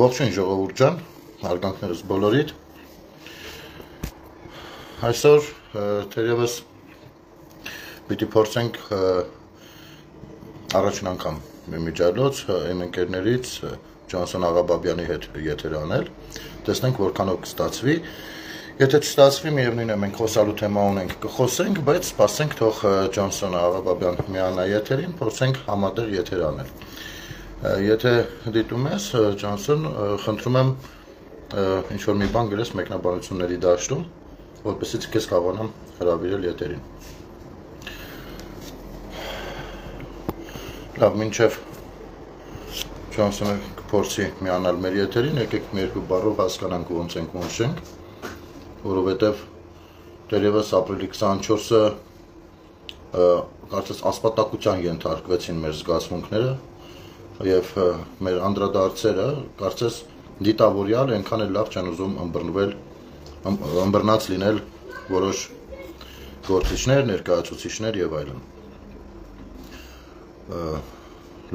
Ողջույն ժողովուրդ ջան, հարգանքներս բոլորիդ։ Այսօր թերևս պիտի փորձենք առաջին անգամ միջալոց իմ ընկերներից Ջոնսոն Աղաբաբյանի հետ եթեր անել, տեսնենք որքանով կստացվի։ Եթե չստացվի, միևնույն է, մենք խոսալու թեմա ունենք, կխոսենք, բայց սպասենք թող Ջոնսոն Աղաբաբյան միանա եթերին, փորձենք համատեղ եթեր անել։ Եթե դիտում ես, Ջոնսոն, խնդրում եմ ինչ-որ մի բան գրես մեկնաբանությունների դաշտում, որպեսզի քեզ կարողանամ հրավիրել եթերին։ Լավ, մինչև Ջոնսոնը կփորձի միանալ մեր եթերին, եկեք մի երկու բառով հասկանանք ոնց ենք ունշենք, որովհետև դեռևս ապրիլի 24-ը կարծես ասպատակության ենթարկվեցին մեր զգացմունքները և մեր անդրադարձերը կարծես դիտավորյալ այնքան էլ լավ չեն ուզում ըմբռնած լինել որոշ գործիչներ, ներկայացուցիչներ եւ այլն։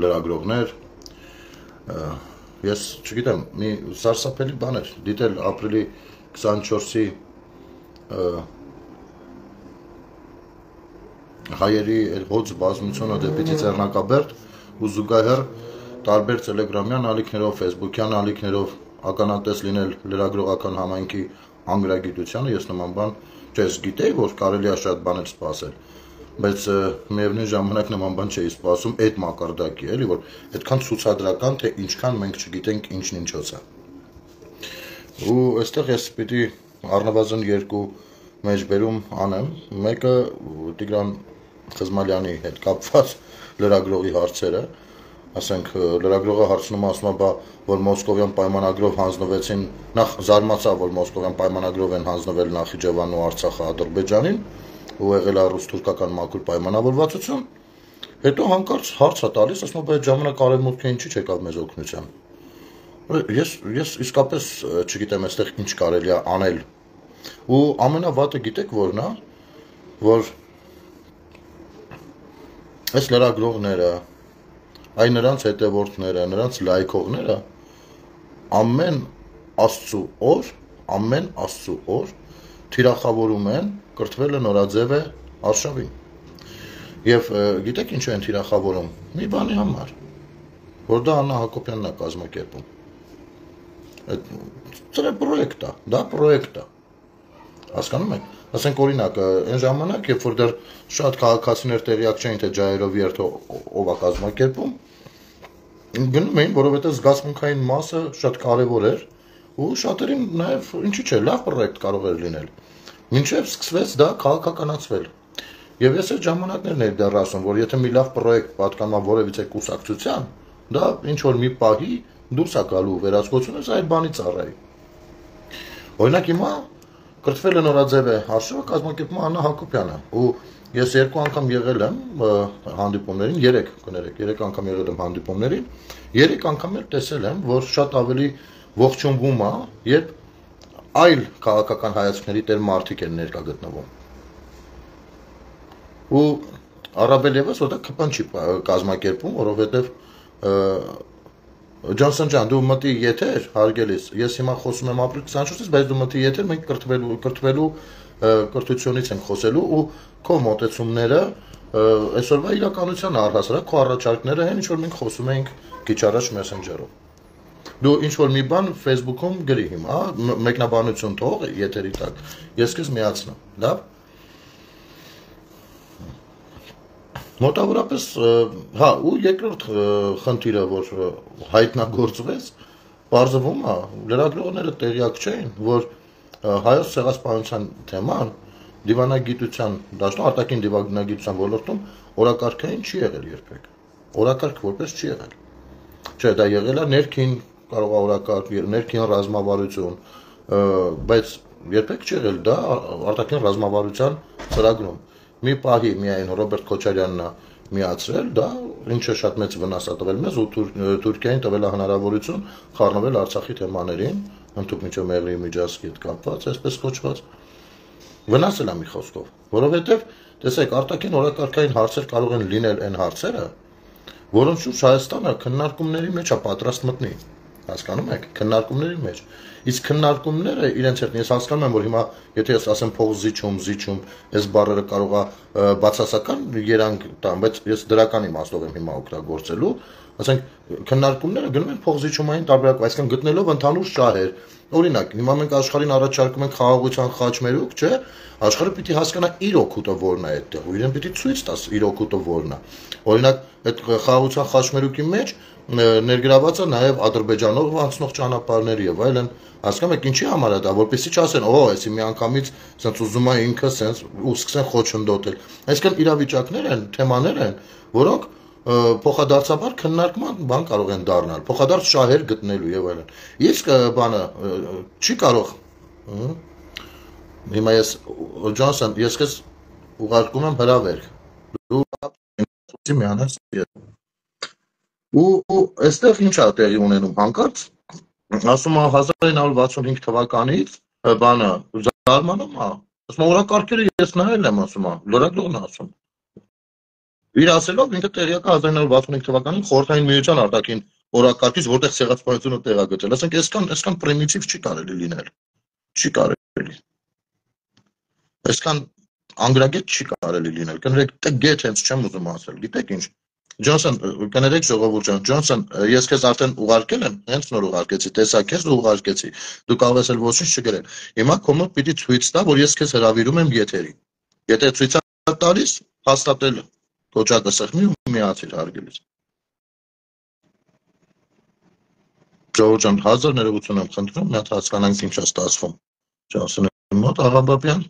Լրագրողներ, ես չգիտեմ, մի սարսափելի բան էր դիտել ապրիլի 24-ի հայերի հոծ բազմությունը դեպի Ծիծեռնակաբերդ ու զուգահեռ տարբեր տելեգրամյան ալիքներով, ֆեյսբուքյան ալիքներով ականատես լինել լրագրողական համայնքի անգրագիտությանը, ես նման բան չես գիտեի, որ կարելի է շատ բաներ սպասել, բայց միևնույն ժամանակ նման բան չէի սպասում այդ մակարդակի, էլի, որ այդքան ցուցադրական, թե ինչքան մենք չգիտենք ինչն ինչոց է։ Ու այստեղ ես պիտի առնվազն երկու մեջբերում անեմ, մեկը Տիգրան Խզմալյանի հետ կապված լրագրողի հարցերը, ասենք լրագրողը հարցնում ասում է, որ Մոսկովյան պայմանագրով հանձնվեցին, նախ զարմացա, որ Մոսկովյան պայմանագրով են հանձնվել Նախիջևանն ու Արցախը Ադրբեջանին, ու եղել է ռուս-թուրքական մաքուր պայմանավորվածություն, հետո հանկարծ հարց է տալիս, ասում է, այդ ժամանակ արևմուտքը ինչի չեկավ մեզ օգնության։ Ես իսկապես չգիտեմ այստեղ ինչ կարելի է անել։ Ու ամենավատը գիտեք որն է, որ այս լրագրողները, այ նրանց հետևորդները, նրանց լայքողները ամեն Աստծու օր թիրախավորում են կրթվելը նորաձև է Արշավին։ Եվ գիտեք ինչ են թիրախավորում։ Մի բանի համար, որ դա Աննա Հակոբյանն է կազմակերպում։ Դա պրոյեկտ է։ Հասկանում եք։ Ասենք օրինակ, այն ժամանակ, երբ որ դեռ շատ քաղաքացիներ տեղյակ չէին, թե ջայերովի երթը ով է կազմակերպում, գնում էին, որովհետև զգացմունքային մասը շատ կարևոր էր, ու շատերին նաև ինչի՞ չէ, լավ պրոյեկտ կարող էր լինել։ Մինչև սկսվեց դա քաղաքականացվել։ Եվ ես այդ ժամանակներն էի դեռ ասում, որ եթե մի լավ պրոյեկտ պատկանա որևիցե կուսակցության, դա ինչ որ մի պահի դուրս է գալու վերահսկողությունից այդ բանի ծառայի։ Օրինակ հիմա կրթվելը նորաձև է Արշավը կազմակերպում Աննա Հակոբյանը, ու ես երկու անգամ եղել եմ հանդիպումներին, 3 անգամ եղել եմ հանդիպումներին, 3 անգամ էլ տեսել եմ, որ շատ ավելի ողջունվում է, երբ այլ քաղաքական հայացքների տեր մարդիկ են ներկա գտնվում։ Ու առավել ևս որ դա ԿՊ-ն չի կազմակերպում, որովհետև Ջոնսոն ջան, դու մտի եթեր, հարգելիս, ես հիմա խոսում եմ ապրիլի 24-ից, բայց դու մտի եթեր, մենք կրթվելու կրթությունից ենք խոսելու ու քո մոտեցումները այսօրվա իրականության առհասարակ քո առաջարկները են, ինչ որ մենք խոսում էինք քիչ առաջ մեսենջերով։ Դու ինչ որ մի բան Facebook-ում գրի հիմա, մեկնաբանություն թող եթերի տակ։ Ես քեզ միացնեմ, լավ։ Մոտավորապես, հա, ու երկրորդ խնդիրը, որ հայտնագործվեց, պարզվում է, լրագրողները տեղյակ չէին, որ հայոց ցեղասպանության թեման դիվանագիտության դաշտում, արտաքին դիվանագիտության ոլորտում օրակարգային չի եղել երբեք։ Օրակարգ որպես չի եղել։ Չէ, դա եղել է ներքին կարող է օրակարգ, ներքին ռազմավարություն, բայց երբեք չի եղել դա արտաքին ռազմավարության ծրագրում։ Մի պահի միայն Ռոբերտ Քոչարյանն է միացրել, դա ինչը շատ մեծ վնաս է տվել մեզ ու Թուրքիային տվել է հնարավորություն խառնվել Արցախի թեմաներին, ընդհանուր միջով Մեղրիի միջազգի հետ կապված, այսպես կոչված։ Վնասել է մի խոսքով, որովհետև տեսեք, արտաքին օրակարգային հարցեր կարող են լինել այն հարցերը, որոնց շուրջ Հայաստանը քննարկումների մեջ է պատրաստ մտնի։ Հասկանում եք, քննարկումների մեջ։ Իսկ քննարկումները իրենց հետ ես հասկանում եմ, որ հիմա եթե ես ասեմ փող զիջում, այս բառերը կարող է բացասական երանգ տան, բայց ես դրական իմաստով եմ հիմա օգտագործելու, ասենք քննարկումները գնում են փող զիջումային տարբերակով, այսինքն գտնելով ընդհանուր շահեր։ Օրինակ, հիմա մենք աշխարհին առաջարկում ենք խաղաղության խաչմերուկ, չէ՞։ Աշխարհը պիտի հասկանա իր օգուտը որն է այդտեղ, ու իրեն պիտի ցույց տաս իր օգուտը որն է։ Օրինակ, այդ խաղաղության խաչմերուկի մեջ ներգրաված է նաև Ադրբեջանով անցնող ճանապարհների եւ այլն, հասկանում եք ինչի համար է դա, որպեսզի չասեն, օ, էսի միանգամից sense ուզում է ինքը sense ու սկսեն խոչընդոտել։ Այսինքն իրավիճակներ են, թեմաներ են, որոնք փոխադարձաբար քննարկման բան կարող են դառնալ, փոխադարձ շահեր գտնելու եւ այլն։ Իսկ բանը չի կարող հիմա ես Ջոնսոն, ես քեզ ուղարկում եմ հրավեր։ Դու միանաս ու այստեղ ինչ է տեղի ունենում հանկարծ ասում է 1965 թվականից բանը զարմանում է ասում օրակարգերը ես նայել եմ ասում է լրագրողն ասում իր ասելով ինքը տեղյակ է 1965 թվականին խորհրդային միության արտաքին օրակարգից որտեղ ցեղասպանությունը տեղագծել ասենք այսքան պրիմիտիվ չի կարելի լինել չի կարելի այսքան անգրագետ չի կարելի լինել կներեք դե գետ հենց չեմ ուզում ասել գիտեք ինչ Ջոնսոն, կներեք ժողովուրդ ջան, Ջոնսոն, ես քեզ արդեն ուղարկել եմ, հենց նոր ուղարկեցի, տեսա քեզ ու ուղարկեցի։ Դու կարող ես էլ ոչինչ չգրել։ Հիմա քո մոտ պիտի ցույց տա, որ ես քեզ հրավիրում եմ եթերի։ Եթե ցույց է տալիս, հաստատել կոճակը սեղմի ու միացիր հարգելիս։ Ժողովուրդ ջան, 1000 ներողություն եմ խնդրում, մի հատ հասկանանք ինչ է ստացվում։ Ջոնսոնի մոտ Աղաբաբյան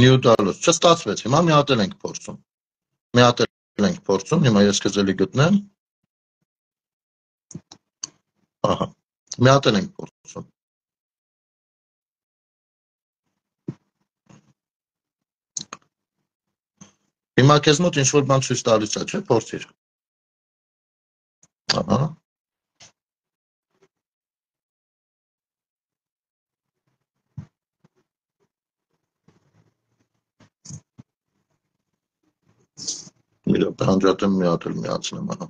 Նյուտալոս չստացվեց, հիմա մի հատ ենք փորձում։ Մի հատ ենք փորձում, հիմա ես քեզ էլի գտնեմ։ Ահա, մի հատ ենք փորձում։ Հիմա քեզ մոտ ինչ-որ բան ցույց տալիս է, չէ՞, փորձիր։ Ահա։ Մի հատ հանրատեմ մի հատ էլ միացնեմ, ահա։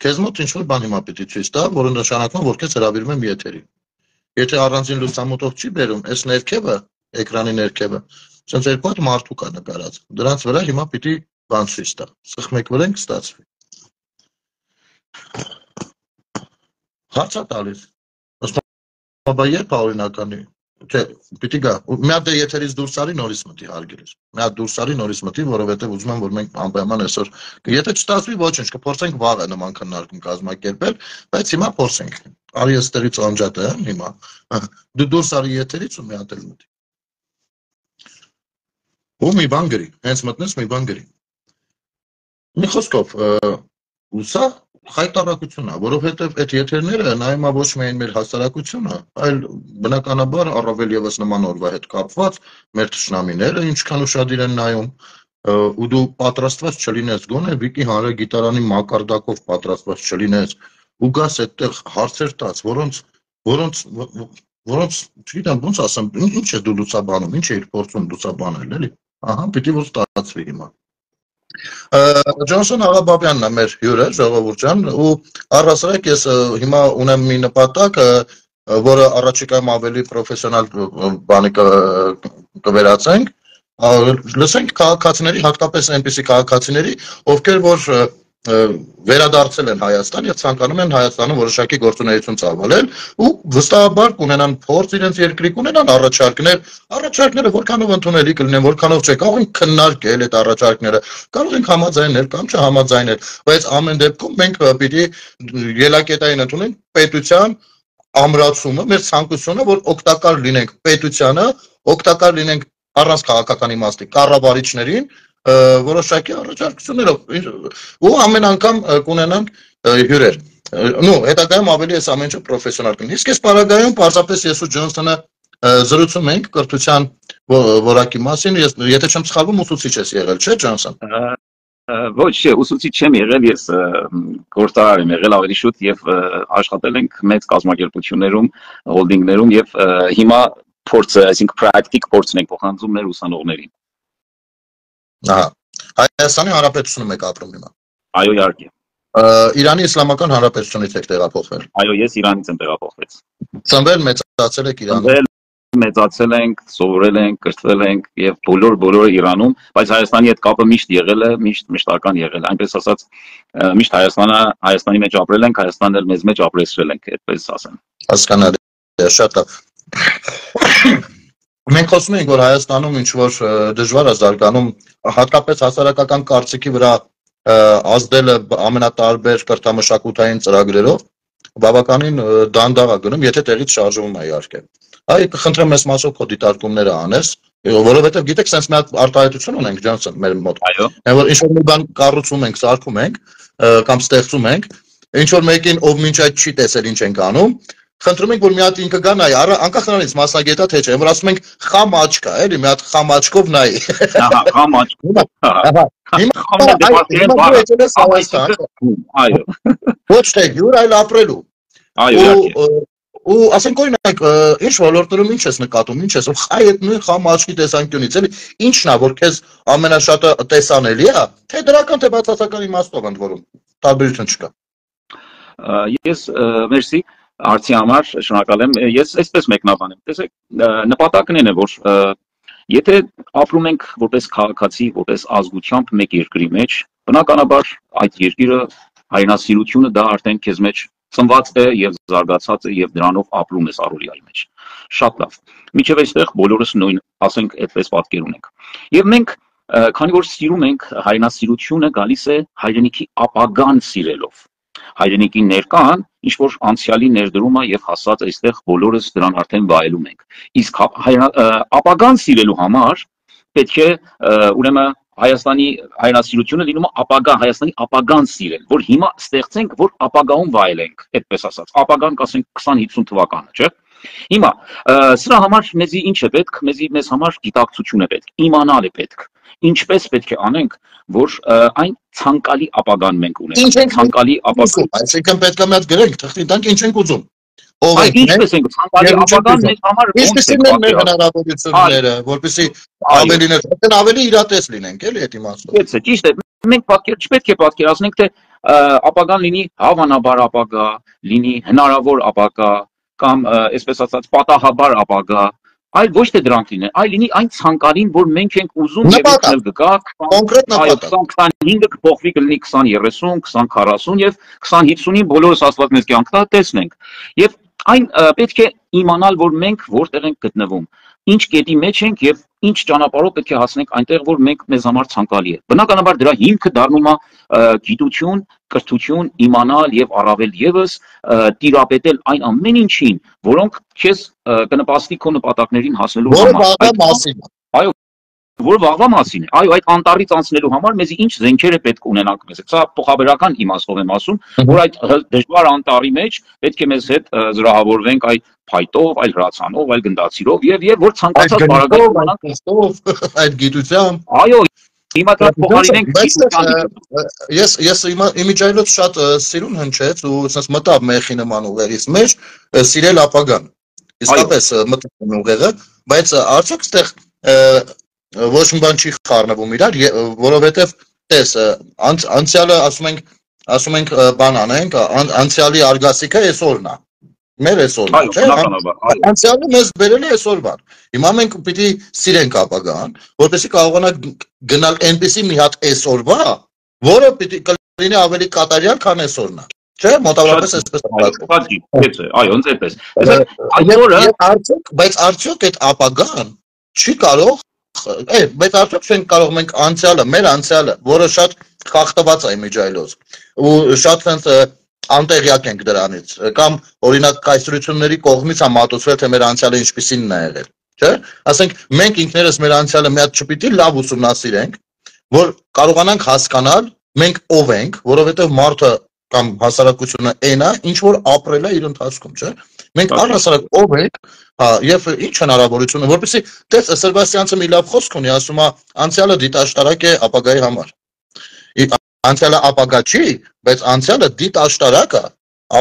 Քեզ մոտ ինչ-որ բան հիմա պիտի ցույց տա, որը նշանակում է, որ քեզ հրավիրում եմ եթերի։ Եթե առանձին լուսամուտով չի բերում, այս ներքևը, էկրանի ներքևը, ասենց երկու հատ մարդու կա նկարած։ Դրանց վրա հիմա պիտի բան ցույց տա։ Սխմեք վրա կստացվի։ Հարց է տալիս։ Բա երբ է օրինականի։ Չէ, պիտի գա։ Մի հատ եթերից դուրս արի նորից մտի հարգելիս։ Մի հատ դուրս արի նորից մտի, որովհետև ուզում եմ, որ մենք անպայման այսօր եթե չստացվի ոչինչ, կփորձենք վաղը նման քննարկում կազմակերպել, բայց հիմա փորձենք։ Արի այստեղից անջատը, հիմա։ Դու դուրս արի եթերից ու մի հատ էլ մտի։ Ու մի բան գրի, հենց մտնես մի բան գրի։ Մի խոսքով, սա խայտարակություն է, որովհետև այդ եթերները նայում է ոչ միայն մեր հասարակությունը, այլ բնականաբար առավել եւս նման օրվա հետ կապված մեր թշնամիները ինչքան ուշադիր են նայում ու դու պատրաստված չլինես գոնե վիկի հանրագիտարանի մակարդակով պատրաստված չլինես ու գաս այդտեղ հարցեր տաց, որոնց չգիտեմ ոնց ասեմ, ինչ է դու լուսաբանում, ինչ է փորձում լուսաբանել, էլի։ Ահա, պիտի որ ստացվի հիմա։ Ջոնսոն Աղաբաբյանն է մեր հյուրը, ժողովուրդ ջան, ու առհասարակ ես հիմա ունեմ մի նպատակ, որը առաջիկայում ավելի պրոֆեսիոնալ բանի կվերածենք, լսենք քաղաքացիների, հատկապես այնպիսի քաղաքացիների, ովքեր որ վերադարձել են Հայաստան եւ ցանկանում են Հայաստանում որոշակի գործունեություն ծավալել ու վստահաբար կունենան փորձ իրենց երկրի կունենան առաջարկները որքանով ընդունելի կլինեն որքանով չէ կարող են քննարկել այդ առաջարկները կարող ենք համաձայնել կամ չհամաձայնել բայց ամեն դեպքում մենք պիտի ելակետային ընդունենք պետության ամրացումը մեր ցանկությունը որ օգտակար լինենք պետությանը օգտակար լինենք առանց քաղաքական իմաստի կառավարիչներին որոշակի առաջարկություններով ու ամեն անգամ կունենանք հյուրեր նո հետագայում ավելի էս ամեն ինչը պրոֆեսիոնալ կլինի իսկ այս պարագայում պարզապես ես ու Ջոնսոնը զրուցում ենք կրթության որակի մասին եթե չեմ սխալվում ուսուցիչ ես եղել չէ Ջոնսոն ոչ ուսուցիչ չեմ եղել ես գործարար եմ եղել ավելի շուտ եւ աշխատել ենք մեծ կազմակերպություններում հոլդինգներում եւ հիմա փորձը այսինքն պրակտիկ փորձն ենք փոխանցում մեր ուսանողներին Ահա Հայաստանի Հանրապետությունում եք ապրում հիմա Այո իհարկե Իրանի Իսլամական Հանրապետությունից եք տեղափոխվել։ Այո, ես Իրանից եմ տեղափոխվել։ Ծնվել մեծացել եք Իրանում։ Մեծացել ենք, սովորել ենք, կրթվել ենք եւ բոլորը Իրանում, բայց Հայաստանի հետ կապը միշտ եղել է, միշտական եղել է։ Այնպես ասած, միշտ Հայաստանի մեջ ապրել ենք, Հայաստանն էլ մեզ մեջ ապրեցրել ենք, այդպես ասեմ։ Հասկանալի է, շատ լավ։ Մենք խոսում ենք, որ Հայաստանում ինչ որ դժվար է զարգանում, հատկապես հասարակական կարծիքի վրա ազդելը ամենատարբեր կրթամշակութային ծրագրերով բավականին դանդաղ է գնում, եթե տեղից շարժվում է իհարկե։ Այ կխնդրեմ մեզ մասով քո դիտարկումները անես, որովհետև գիտեք, sense մի հատ արտահայտություն ունենք Ջոնսոն մեր մոտ։ Այո։ Որ ինչ որ մի բան կառուցում ենք, սարքում ենք, կամ ստեղծում ենք, ինչ որ մեկին ով մինչ այդ չի տեսել ինչ ենք անում, խնդրում ենք, որ մի հատ ինքը գա նայի, անկախ նրանից մասնագետա թե չէ, որ ասում ենք խամ աչք է, էլի, մի հատ խամ աչքով նայի։ Ահա, խամ աչքով։ Այո։ Ոչ թե յուր, այլ ապրելու։ Այո, ու ասենք օրինակ, ինչ ոլորտներում ինչ ես նկատում, ինչ ես, այդ նույն խամ աչքի տեսանկյունից, էլի, ինչն է, որ քեզ ամենաշատը տեսանելի է, թե դրական, թե բացասական իմաստով ընդ որում, տարբերություն չկա։ Ես մերսի Արցի համար շնորհակալ եմ։ Ես այսպես մեկնաբանեմ։ Տեսեք, նպատակն է, որ եթե ապրում ենք որպես քաղաքացի, որպես ազգությամբ մեկ երկրի մեջ, բնականաբար այդ երկիրը հայրենասիրությունը դա արդեն քեզ մեջ ծնված է եւ զարգացած է եւ դրանով ապրում ես առօրյայի մեջ։ Շատ լավ։ Միջև այստեղ բոլորս նույն, ասենք, այդպես պատկեր ունենք։ Եվ մենք, քանի որ սիրում ենք, հայրենասիրությունը գալիս է հայրենիքի ապագան սիրելով։ Հայրենիքի ներկան ինչ որ անցյալի ներդրումը եւ հասած այստեղ բոլորս դրան արդեն վայելում ենք։ Իսկ ապագան սիրելու համար պետք է ուրեմն Հայաստանի հայրենասիրությունը լինում է ապագա, Հայաստանի ապագան սիրել, որ հիմա ստեղծենք, որ ապագայում վայելենք, այդպես ասած։ Ապագան կասենք 20-50 թվականը, չէ՞։ Հիմա սրա համար մեզի ինչ է պետք, մեզ համար գիտակցություն է պետք, իմանալ է պետք։ Ինչպես պետք է անենք, որ այն ցանկալի ապագան մենք ունենք, ցանկալի ապագան։ Այսինքն պետք է մենք գրենք, թղթի տանք ինչ ենք ուզում։ Ով ենք ինչպես ենք ցանկալի ապագան մեզ համար ինչպեսին են մեր հնարավորությունները, որպեսզի ավելի իրատես լինենք, էլի այդ իմաստով։ Դա ճիշտ է, մենք չպետք է պատկերացնենք, թե ապագան լինի հավանաբար ապագա, լինի հնարավոր ապագա, կամ այսպես ասած պատահաբար ապագա, այլ ոչ թե դրանք լինեն, այլ լինի այն ցանկալին, որ մենք ենք ուզում եւ ինքնել գկա, կոնկրետ նպատակ։ 2025-ը կփոխվի կլինի 2030, 2040 եւ 2050-ին բոլորս աստված մեզ կյանքնա տեսնենք։ Եվ այն պետք է իմանալ, որ մենք որտեղ ենք գտնվում, ինչ կետի մեջ ենք եւ ինչ ճանապարհով պետք է հասնենք այնտեղ, որ մեզ համար ցանկալի է։ Բնականաբար դրա հիմքը դառնում է գիտություն, կրթություն, իմանալ եւ առավել եւս տիրապետել այն ամեն ինչին, որոնք քեզ կնպաստի քո նպատակներին հասնելու համար։ Այո, որ վաղվա մասին է։ Այո, այդ անտառից անցնելու համար մեզի ինչ զենքեր է պետք ունենանք մեզ։ Սա փոխաբերական իմաստով եմ ասում, որ այդ դժվար անտառի մեջ պետք է մեզ հետ զրահավորվենք այ փայտով, այլ հրացանով, այլ գնդացիրով եւ որ ցանկացած բարագայթ ունենանք այդ գիտությամբ։ Այո, հիմա դա փոխարինենք ես իմիջայլոց շատ սիրուն հնչեց ու ասես մտավ մեխի նման ուղերից մեջ սիրել ապագան։ Իսկապես մտնում ուղեղը, բայց արդյոք այդտեղ ոչ մի բան չի խառնվում իրար, որովհետև տես անցյալը ասում ենք բան անենք, անցյալի արգասիքը այսօրն է։ Մեր այսօրն է, չէ՞։ Անցյալը մեզ բերել է այսօրվան։ Հիմա մենք պիտի սիրենք ապագան, որպեսզի կարողանանք գնալ այնպիսի մի հատ այսօրվա, որը պիտի կլինի ավելի կատարյալ, քան այսօրն է։ Չէ՞, մոտավորապես այսպես է։ Այո, ոնց էպես։ Բայց արդյոք այդ ապագան չի կարող բայց արդյոք չենք կարող մենք անցյալը, մեր անցյալը, որը շատ խախտված է իմիջայլոց, ու շատ հենց անտեղյակ ենք դրանից, կամ օրինակ կայսրությունների կողմից է մատուցվել, թե մեր անցյալը ինչպիսին է եղել, չէ՞։ Ասենք մենք ինքներս մեր անցյալը մի հատ չպիտի լավ ուսումնասիրենք, որ կարողանանք հասկանալ մենք ով ենք, որովհետև մարդը կամ հասարակությունը այն է, ինչ որ ապրել է իր ընթացքում, չէ՞։ Մենք առհասարակ ով ենք, եւ ինչ հնարավորություն, որպեսզի տես Սերբաստյանցը մի լավ խոսք ունի, ասում է անցյալը դիտաշտարակ է ապագայի համար։ Անցյալը ապագա չի, բայց անցյալը դիտաշտարակ է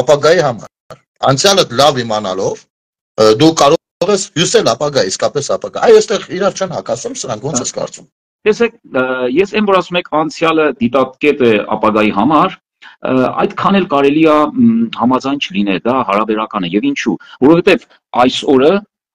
ապագայի համար։ Անցյալը լավ իմանալով դու կարող ես հյուսել ապագա, իսկապես ապագա։ Այ այստեղ իրար չեն հակասում, սրանք ոնց ես կարծում։ Տեսեք, ես եմ որ ասում եք անցյալը դիտակետ է ապագայի համար, այդքան էլ կարելի է համաձայն չլինել, դա հարաբերական է եւ ինչու, որովհետեւ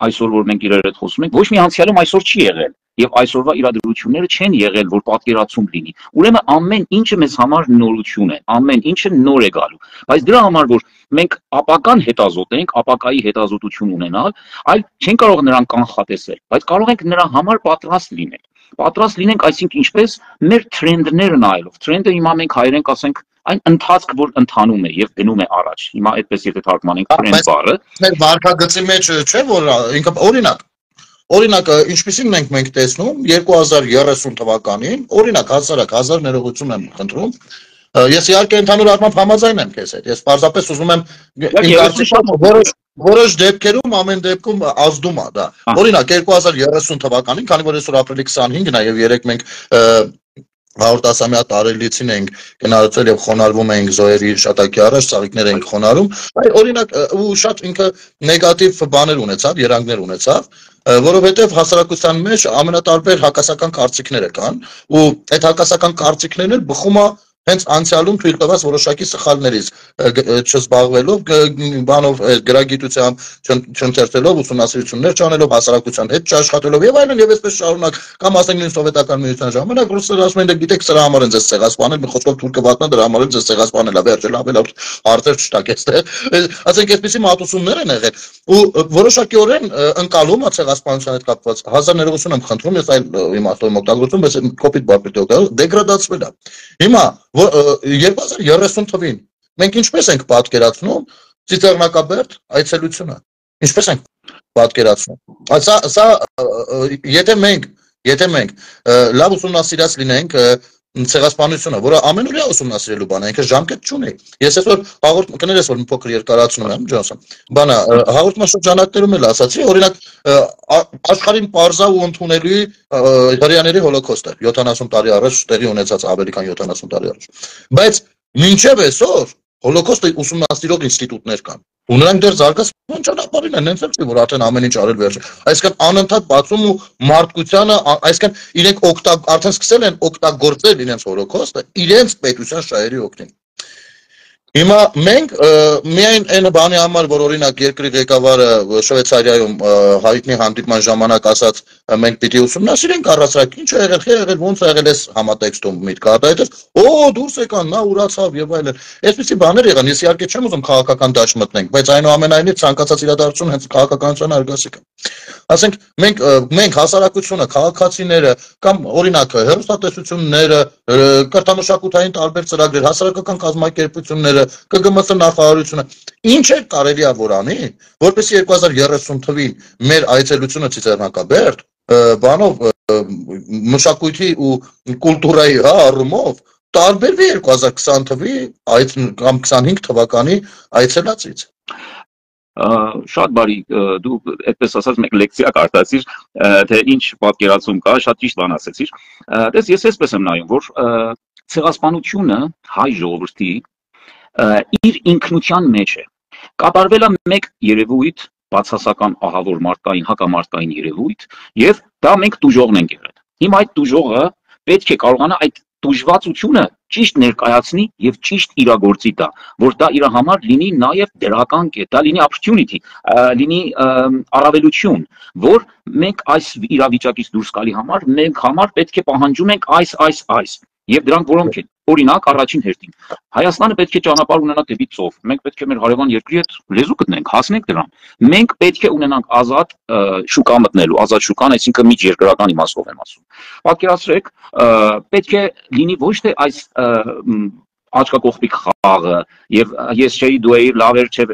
այսօր որ մենք իրար հետ խոսում ենք, ոչ մի անցյալում այսօր չի եղել եւ այսօրվա իրադրությունները չեն եղել, որ պատկերացում լինի։ Ուրեմն ամեն ինչը մեզ համար նորություն է, ամեն ինչը նոր է գալու։ Բայց դրա համար որ մենք ապական հետազոտենք, ապակայի հետազոտություն ունենալ, այլ չեն կարող նրան կանխատեսել, բայց կարող ենք նրա համար պատրաստ լինել։ Պատրաստ լինենք, այսինքն ինչպես մեր թրենդները նայելով։ Թրենդը հիմա մենք հայերեն կասենք այն ընթացք, որ ընթանում է եւ գնում է առաջ։ Հիմա այդպես եթե թարգմանենք թրենդ բառը, մեր վարկագծի մեջ չէ որ ինքը օրինակ ինչպեսին մենք տեսնում 2030 թվականին, օրինակ հասարակ 1000 ներողություն եմ խնդրում, ես իհարկե ընդհանուր առմամբ համաձայն եմ քեզ հետ, ես պարզապես ուզում եմ որոշ դեպքերում ամեն դեպքում ազդում է դա, օրինակ 2030 թվականին, քանի որ այսօր ապրիլի 25-ն է եւ երեք մենք 110-ամյա տարելիցին ենք գնահատել եւ խոնարհվում ենք զոհերի շատակի առաջ, ծաղիկներ ենք խոնարհում, օրինակ ու շատ ինքը նեգատիվ բաներ ունեցավ, երանգներ ունեցավ, որովհետեւ հասարակության մեջ ամենատարբեր հակասական կարծիքներ կան ու այդ հակասական կարծիքներն էլ բխում է հենց անցյալում թույլ տված որոշակի սխալներից չզբաղվելով, բանով գրագիտությամբ չընթերցելով, ուսումնասիրություններ չանելով, հասարակության հետ չաշխատելով եւ այլն եւ այսպես շարունակ կամ ասենք նույն սովետական միության ժամանակ ռուսները ասում են գիտեք սրա համար են ձեզ ցեղասպանել, մի խոսքով թուրքը վատնա դրա համար են ձեզ ցեղասպանել, վերջել ավել հարցեր չտակ այստեղ, ասենք այսպեսի մատուցումներ են եղել ու որոշակիորեն ընկալում է ցեղասպանության հետ կապված 1000 ներողություն եմ խնդրում, ես այլ իմաստով եմ օգտագործում, բայց կոպիտ բառ դեգրադացվել է։ Հիմա 2030 թվին մենք ինչպես ենք պատկերացնում Ծիծեռնակաբերդ այցելությունը, ինչպես ենք պատկերացնում, սա եթե մենք լավ ուսումնասիրած լինենք ցեղասպանությունը, որը ամենօրյա ուսումնասիրելու բան է, ինքը ժամկետ չունի։ Ես այսօր կներես որ մի փոքր երկարացնում եմ, Ջոնսոն, բանա հաղորդման շրջանակներում էլ ասացի, օրինակ աշխարհին պարզա ու ընդունելի հրեաների հոլոկոստը 70 տարի առաջ տեղի ունեցած ավելի քան 70 տարի առաջ։ Բայց մինչև այսօր հոլոկոստը ուսումնասիրող ինստիտուտներ կան։ Ու նրանք դեռ զարգացման ճանապարհին են, հենց չի որ արդեն ամեն ինչ արել վերջ։ Այսինքն անընդհատ բացում ու մարդկությանը, այսինքն իրենք արդեն սկսել են օգտագործել իրենց հոլոկոստը իրենց պետության շահերի օգտին։ Հիմա մենք միայն այն բանի համար, որ օրինակ երկրի ղեկավարը Շվեյցարիայում հայտնի հանդիպման ժամանակ ասաց մենք պիտի ուսումնասիրենք առասարակ ինչ է եղել, ոնց է եղել այս համատեքստում միտքը արտահայտել, դուրս եկան, նա ուրացավ եւ այլն։ Այսպիսի բաներ եղան, ես իհարկե չեմ ուզում քաղաքական դաշտ մտնենք, բայց այնուամենայնիվ ցանկացած իրադարձություն հենց քաղաքականության արգասիկ է։ Ասենք մենք հասարակությունը, քաղաքացիները կամ օրինակ հեռուստատեսությունները, կրթամշակութային տարբեր ծրագրեր, հասարակական կազմակերպությունները, ԿԳՄՍ նախարարությունը, ինչ է կարելի է որ անի, որպեսզի 2030 թվին մեր այցելությունը Ծիծեռնակաբերդ բանով մշակույթի ու կուլտուրայի առումով տարբերվի 2020 թվի կամ 25 թվականի այցելածից։ Շատ բարի, դու այդպես ասած մեկ լեկցիա կարտացիր, թե ինչ պատկերացում կա, շատ ճիշտ բան ասեցիր։ Դες ես այսպես եմ նայում, որ ցեղասպանությունը հայ ժողովրդի իր ինքնության մեջ է։ Կատարվել է մեկ երևույթ, բացասական ահավոր մարդկային, հակամարտկային երևույթ, եւ դա մենք տուժողն ենք եղել։ Հիմա այդ տուժողը պետք է կարողանա այդ տուժվածությունը ճիշտ ներկայացնի եւ ճիշտ իրագործի դա, որ դա իր համար լինի նաեւ դրական կետ, դա լինի opportunity, լինի առավելություն, որ մենք այս իրավիճակից դուրս գալի համար մենք համար պետք է պահանջում ենք այս եւ դրանք որոնք են։ Օրինակ առաջին հերթին Հայաստանը պետք է ճանապարհ ունենա դեպի ծով, մենք պետք է մեր հարևան երկրի հետ լեզու գտնենք, հասնենք դրան։ Մենք պետք է ունենանք ազատ շուկա մտնելու, ազատ շուկան, այսինքն միջերկրական իմաստով եմ ասում։ Պատկերացրեք, պետք է լինի ոչ թե այս աչքակողպիկ խաղը եւ ես չէի դու էի լավ էր չէ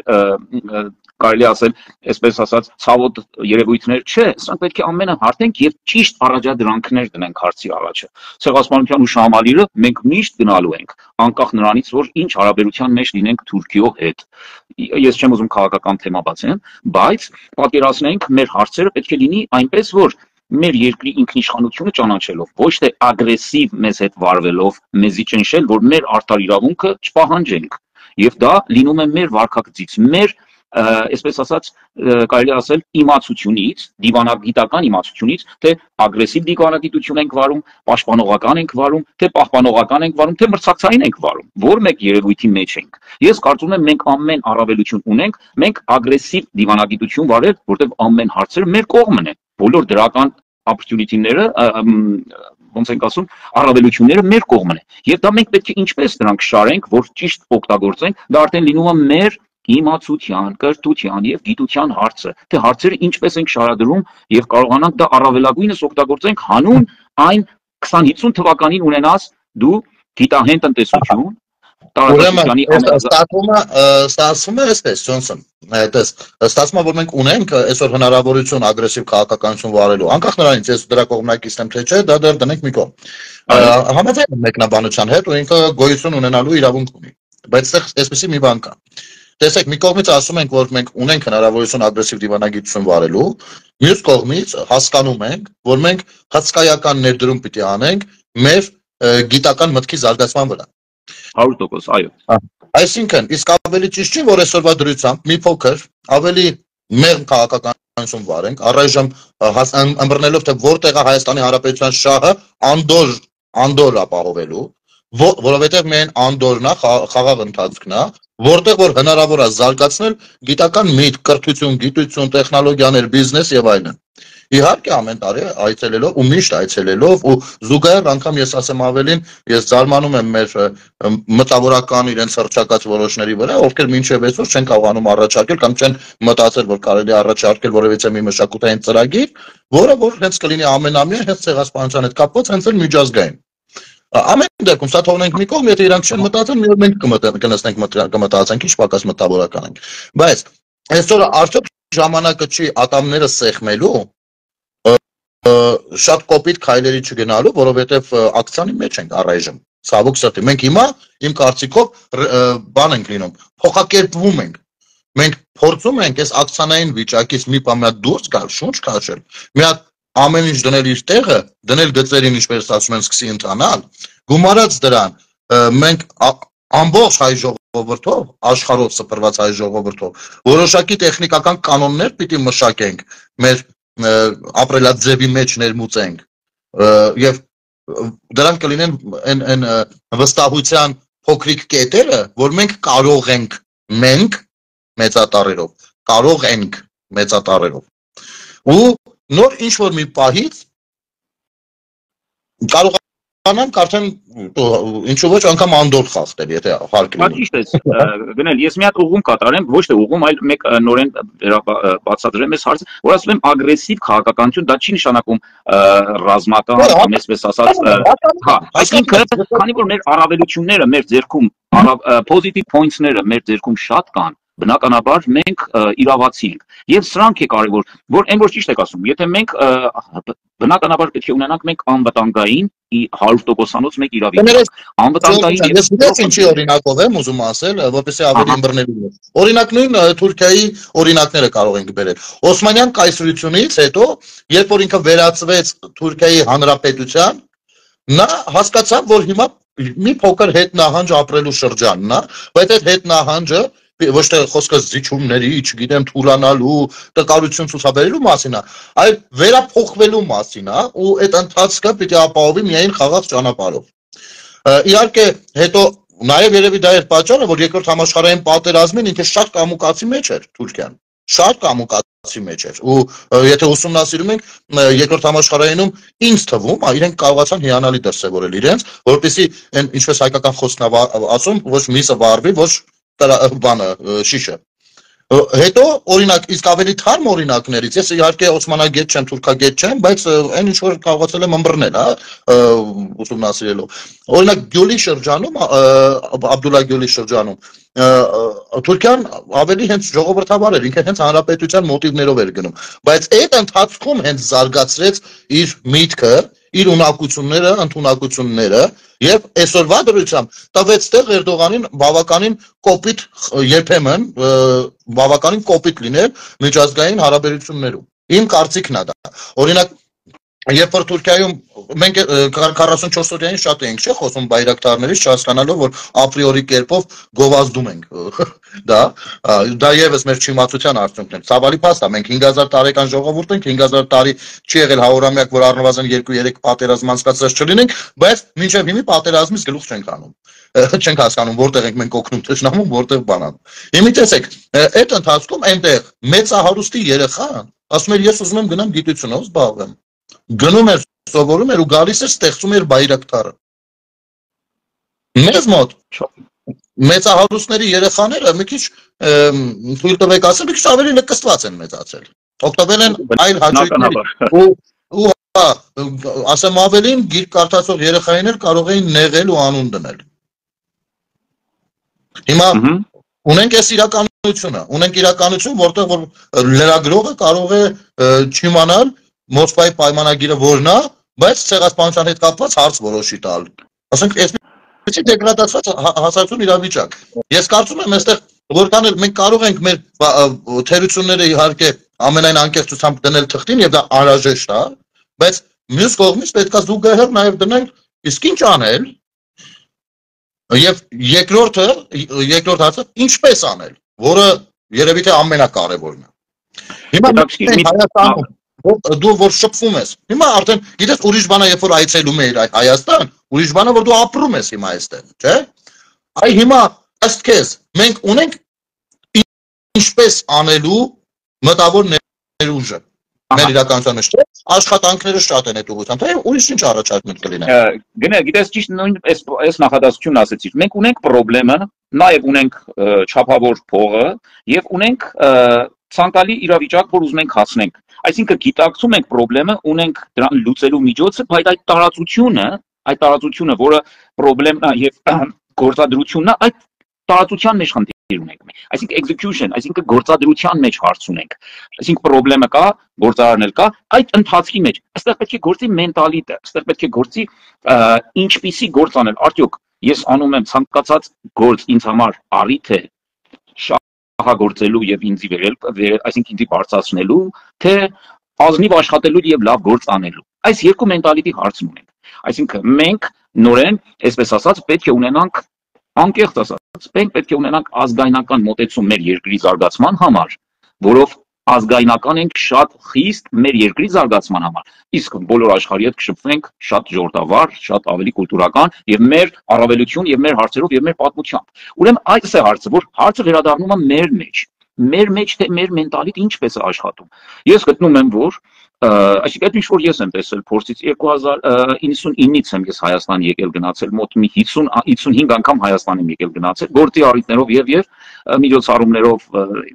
կարելի ասել, այսպես ասած, ցավոտ երևույթներ չէ, սրանք պետք է ամենը հարթենք եւ ճիշտ առաջադրանքներ դնենք հարցի առաջը։ Ցեղասպանության հուշահամալիրը մենք միշտ գնալու ենք, անկախ նրանից, որ ինչ հարաբերության մեջ լինենք Թուրքիո հետ։ Ես չեմ ուզում քաղաքական թեմա բացեմ, բայց պատկերացնենք մեր հարցերը պետք է լինի այնպես, որ մեր երկրի ինքնիշխանությունը ճանաչելով, ոչ թե ագրեսիվ մեզ հետ վարվելով, մեզի ճնշել, որ մեր արդար իրավունքը չպահանջենք։ Եվ դա լինում է մեր վարքագծից, մեր այսպես ասած, կարելի ասել իմացությունից, դիվանագիտական իմացությունից, թե ագրեսիվ դիվանագիտություն ենք վարում, պաշտպանողական ենք վարում, թե պահպանողական ենք վարում, թե մրցակցային ենք վարում, որ մեկ երևույթի մեջ ենք։ Ես կարծում եմ մենք ամեն առավելություն ունենք, մենք ագրեսիվ դիվանագիտություն վարել, որտեղ ամեն հարցերը մեր կողմն է, բոլոր դրական opportunity-ները, ոնց ենք ասում, առավելությունները մեր կողմն է։ Եվ դա մենք պետք է ինչպես դրանք շարենք, որ ճիշտ օգտագործենք, դա արդեն լինում է մեր իմացության, կրթության եւ գիտության հարցը, թե հարցերը ինչպես ենք շարադրում եւ կարողանանք դա առավելագույնս օգտագործենք հանուն այն 20-50 թվականին ունենաս դու գիտահեն տնտեսություն Ուրեմն ստացվում է այսպես Ջոնսոն, այդպես ստացվում է որ մենք ունենք այսօր հնարավորություն ագրեսիվ քաղաքականություն վարելու, անկախ նրանից ես դրա կողմնակից եմ թե չէ, դա դեռ դնենք մի կողմ։ Համաձայն եմ մեկնաբանության հետ, ու ինքը գոյություն ունենալու իրավունք ունի, բայց այսպեսի մի բան կա։ Տեսեք, մի կողմից ասում ենք, որ մենք ունենք հնարավորություն ագրեսիվ դիվանագիտություն վարելու, մյուս կողմից հասկանում ենք, որ մենք հսկայական ներդրում պիտի անենք մեր գիտական մտքի զարգացման վրա։ 100%, այո։ Այսինքն, իսկ ավելի ճիշտ չի, որ այսօրվա դրությամբ մի փոքր ավելի մեղմ քաղաքականություն վարենք, առայժմ ըմբռնելով, թե որտեղ է Հայաստանի Հանրապետության շահը անդոր ապահովելու, որովհետև միայն անդորն է, խաղաղ ընթացքն է, որտեղ որ հնարավոր է զարգացնել գիտական միտք, կրթություն, գիտություն, տեխնոլոգիաներ, բիզնես եւ այլն։ Իհարկե ամեն տարի այցելելով ու միշտ այցելելով ու զուգահեռ անգամ ես ասեմ ավելին, ես զարմանում եմ մեր մտավորական իրենց հռչակած որոշների վրա, ովքեր մինչև այսօր չեն կարողանում առաջարկել կամ չեն մտածել, որ կարելի է առաջարկել որևէ մի մշակութային ծրագիր, որը որ հենց կլինի ամենամյա հենց ցեղասպանության հետ կապված հենց էլ միջազգային։ Ամեն դեպքում սա թողնենք մի կողմ, եթե իրանք չեն մտածել, մի օր մենք կնստենք կմտածենք, ինչ պակաս մտավորական ենք։ Բայց այսօր արդյոք ժամանակը չի ատամները սեղմելու շատ կոպիտ քայլերի չգնալու, որովհետև ակցիանի մեջ ենք առայժմ։ Ցավոք սրտի, մենք հիմա իմ կարծիքով բան ենք լինում, փոխակերպվում ենք։ Մենք փորձում ենք այս ակցիանային վիճակից մի բան դուրս գալ, շունչ քաշել։ Մի հատ ամեն ինչ դնել իր տեղը, դնել գծերին, ինչպես ասում են, սկսի ընթանալ։ Գումարած դրան, մենք ամբողջ հայ ժողովրդով, աշխարհով սփռված հայ ժողովրդով, որոշակի տեխնիկական կանոններ պիտի մշակենք, մեր ապրելաձևի մեջ ներմուծենք եւ դրանք կլինեն այն վստահության փոքրիկ կետերը, որ մենք կարող ենք մեծատառերով, կարող ենք մեծատառերով ու նոր ինչ որ մի պահից կարողանանք արդեն ինչու ոչ անգամ անդոր խախտել, եթե հարկ լինի։ Ճիշտ է, գնել, ես մի հատ ուղղում կատարեմ, ոչ թե ուղղում, այլ մեկ նորեն բացատրեմ այս հարցը, որ ասում եմ ագրեսիվ քաղաքականություն, դա չի նշանակում ռազմական կամ այսպես ասած, հա, այսինքն, քանի որ մեր առավելությունները մեր ձեռքում, positive points-ները մեր ձեռքում շատ կան, բնականաբար մենք իրավացի ենք եւ սրանք է կարեւոր, որ այն որ ճիշտ եք ասում, եթե մենք բնականաբար պետք է ունենանք մենք անվտանգային 100%-անոց մեկ իրավիճակ, անվտանգային ես ինչի օրինակով եմ ուզում ասել, որպեսզի ավելի ըմբռնելու։ Օրինակ նույն Թուրքիայի օրինակները կարող ենք բերել։ Օսմանյան կայսրությունից հետո, երբ որ ինքը վերածվեց Թուրքիայի հանրապետության, նա հասկացավ, որ հիմա մի փոքր հետնահանջ ապրելու շրջանն է, բայց այդ հետնահանջը ոչ թե խոսքը զիջումների, չգիտեմ, թուլանալու, տկարություն ցուցաբերելու մասին է, այլ վերափոխվելու մասին է, ու այդ ընթացքը պիտի ապահովի միայն խաղաղ ճանապարհով։ Իհարկե, հետո նաև երևի դա էր պատճառը, որ երկրորդ համաշխարհային պատերազմին ինքը շատ կամուկացի մեջ էր Թուրքիան։ Շատ կամուկացի մեջ էր, ու եթե ուսումնասիրում ենք երկրորդ համաշխարհայինում ինձ թվում, իրենք կարողացան հիանալի դրսևորել իրենց, որպեսզի այն ինչպես հայկական խոսքն է ասում, ոչ միսը վառվի, ոչ բանը շիշը։ Հետո օրինակ իսկ ավելի թարմ օրինակներից ես իհարկե օսմանագետ չեմ, թուրքագետ չեմ, բայց այն ինչ որ կարողացել եմ ըմբռնել, ուսումնասիրելով։ Օրինակ Գյուլի շրջանում, Աբդուլլա Գյուլի շրջանում Թուրքիան ավելի հենց ժողովրդավար էր, ինքը հենց հանրապետության մոտիվներով էր գնում, բայց այդ ընթացքում հենց զարգացրեց իր միտքը, իր ունակությունները, ընդունակությունները եւ այսօրվա դրությամբ տվեց տեղ Էրդողանին բավականին կոպիտ երբեմն բավականին կոպիտ լինել միջազգային հարաբերություններում։ Իմ կարծիքն է դա։ Օրինակ Երբ որ Թուրքիայում մենք 44-օրյային շատ էինք չէ խոսում բայրակտարներից, չհասկանալով որ ապրիորի կերպով գովազդում ենք դա եւս մեր չիմացության արդյունքն է։ Ցավալի փաստ է, մենք 5000 տարեկան ժողովուրդ ենք, 5000 տարի չի եղել հավորամյակ, որ առնվազն 2-3 պատերազմ անցկացրած չլինենք, բայց մինչև հիմի պատերազմից գլուխ չենք անում։ Չենք հասկանում որտեղ ենք մենք օգնում թշնամուն, որտեղ բանան։ Հիմա տեսեք, այդ ընթացքում այնտեղ մեծահարուստի երեխան ասում էր ես ուզում եմ գնամ գիտությունով զբաղվեմ։ Գնում էր, սովորում էր ու գալիս էր ստեղծում էր բայրակտարը։ Մեզ մոտ մեծահարուստների երեխաները մի քիչ թույլ տվեք ասել, մի քիչ ավելի լկստված են մեծացել։ Օգտվել են այլ հաճույքների ու ասեմ ավելին գիրք կարդացող երեխաներ կարող էին նեղել ու անուն դնել։ Հիմա ունենք այս իրականությունը, ունենք իրականություն, որտեղ որ լրագրողը կարող է չիմանալ Մոսկվայի պայմանագիրը որն է, բայց ցեղասպանության հետ կապված հարց որոշի տալ։ Ասենք այսպեսի դեգրադացված հասարակություն իրավիճակ։ Ես կարծում եմ, այստեղ որքան էլ մենք կարող ենք մեր թերությունները իհարկե ամենայն անկեղծությամբ դնել թղթին եւ դա անհրաժեշտ է, բայց մյուս կողմից պետք է զուգահեռ նաեւ դնել իսկ ինչ անել։ Եվ երկրորդ հարցը ինչպես անել, որը երևի թե ամենակարևորն է։ Հիմա Հայաստանում դու որ շփվում ես, հիմա արդեն գիտես ուրիշ բան է, երբ որ այցելում ես Հայաստան, ուրիշ բան է, որ դու ապրում ես հիմա այստեղ, չէ՞։ Այ հիմա ըստ քեզ մենք ունենք ինչպես անելու մտավոր ներուժը մեր իրականության մեջ, չէ՞։ Աշխատանքները շատ են այդ ուղղությամբ, թե ուրիշ ինչ առաջարկներ կլինեն։ Գնա, գիտես ճիշտ նույն այս նախադասությունն ասեցիր։ Մենք ունենք խնդրեմը, նաև ունենք չափավոր փողը եւ ունենք ցանկալի իրավիճակ, որ ուզում ենք հասնենք։ Այսինքն գիտակցում ենք խնդրեմը, ունենք դրան լուծելու միջոցը, բայց այդ տարածությունը, որը խնդրեմն է եւ գործադրությունն է, այդ տարածության մեջ խնդիր ունենք։ Այսինքն execution, այսինքն գործադրության մեջ հարց ունենք։ Այսինքն խնդրեմը կա, գործարարն կա, այդ ընթացքի մեջ։ Այստեղ պետք է գործի մենտալիտետը, այստեղ պետք է գործի ինչպիսի գործ անել։ Արդյոք ես անում եմ ցանկացած գործ ինձ համար առիթ է շահագործելու եւ ինձի վերել, այսինքն ինձի բարձրացնելու, թե ազնիվ աշխատելու եւ լավ գործ անելու։ Այս երկու մենտալիտետի հարցն ունենք։ Այսինքն մենք նորեն, այսպես ասած, պետք է ունենանք անկեղծ ասած, մենք պետք է ունենանք ազգայնական մոտեցում մեր երկրի զարգացման համար, որով ազգայնական ենք շատ խիստ մեր երկրի զարգացման համար։ Իսկ բոլոր աշխարհի հետ կշփվենք շատ ժողովրդավար, շատ ավելի կուլտուրական եւ մեր առավելություն եւ մեր հարցերով եւ մեր պատմությամբ։ Ուրեմն այս է հարցը, որ հարցը վերադառնում է մեր մեջ թե մեր մենտալիտետը ինչպես է աշխատում։ Ես գտնում եմ, որ այսինքն այդ ինչ որ ես եմ տեսել փորձից 2099-ից եմ ես Հայաստան եկել գնացել մոտ մի 50-55 անգամ Հայաստան եմ եկել գնացել գործի առիթներով եւ միջոցառումներով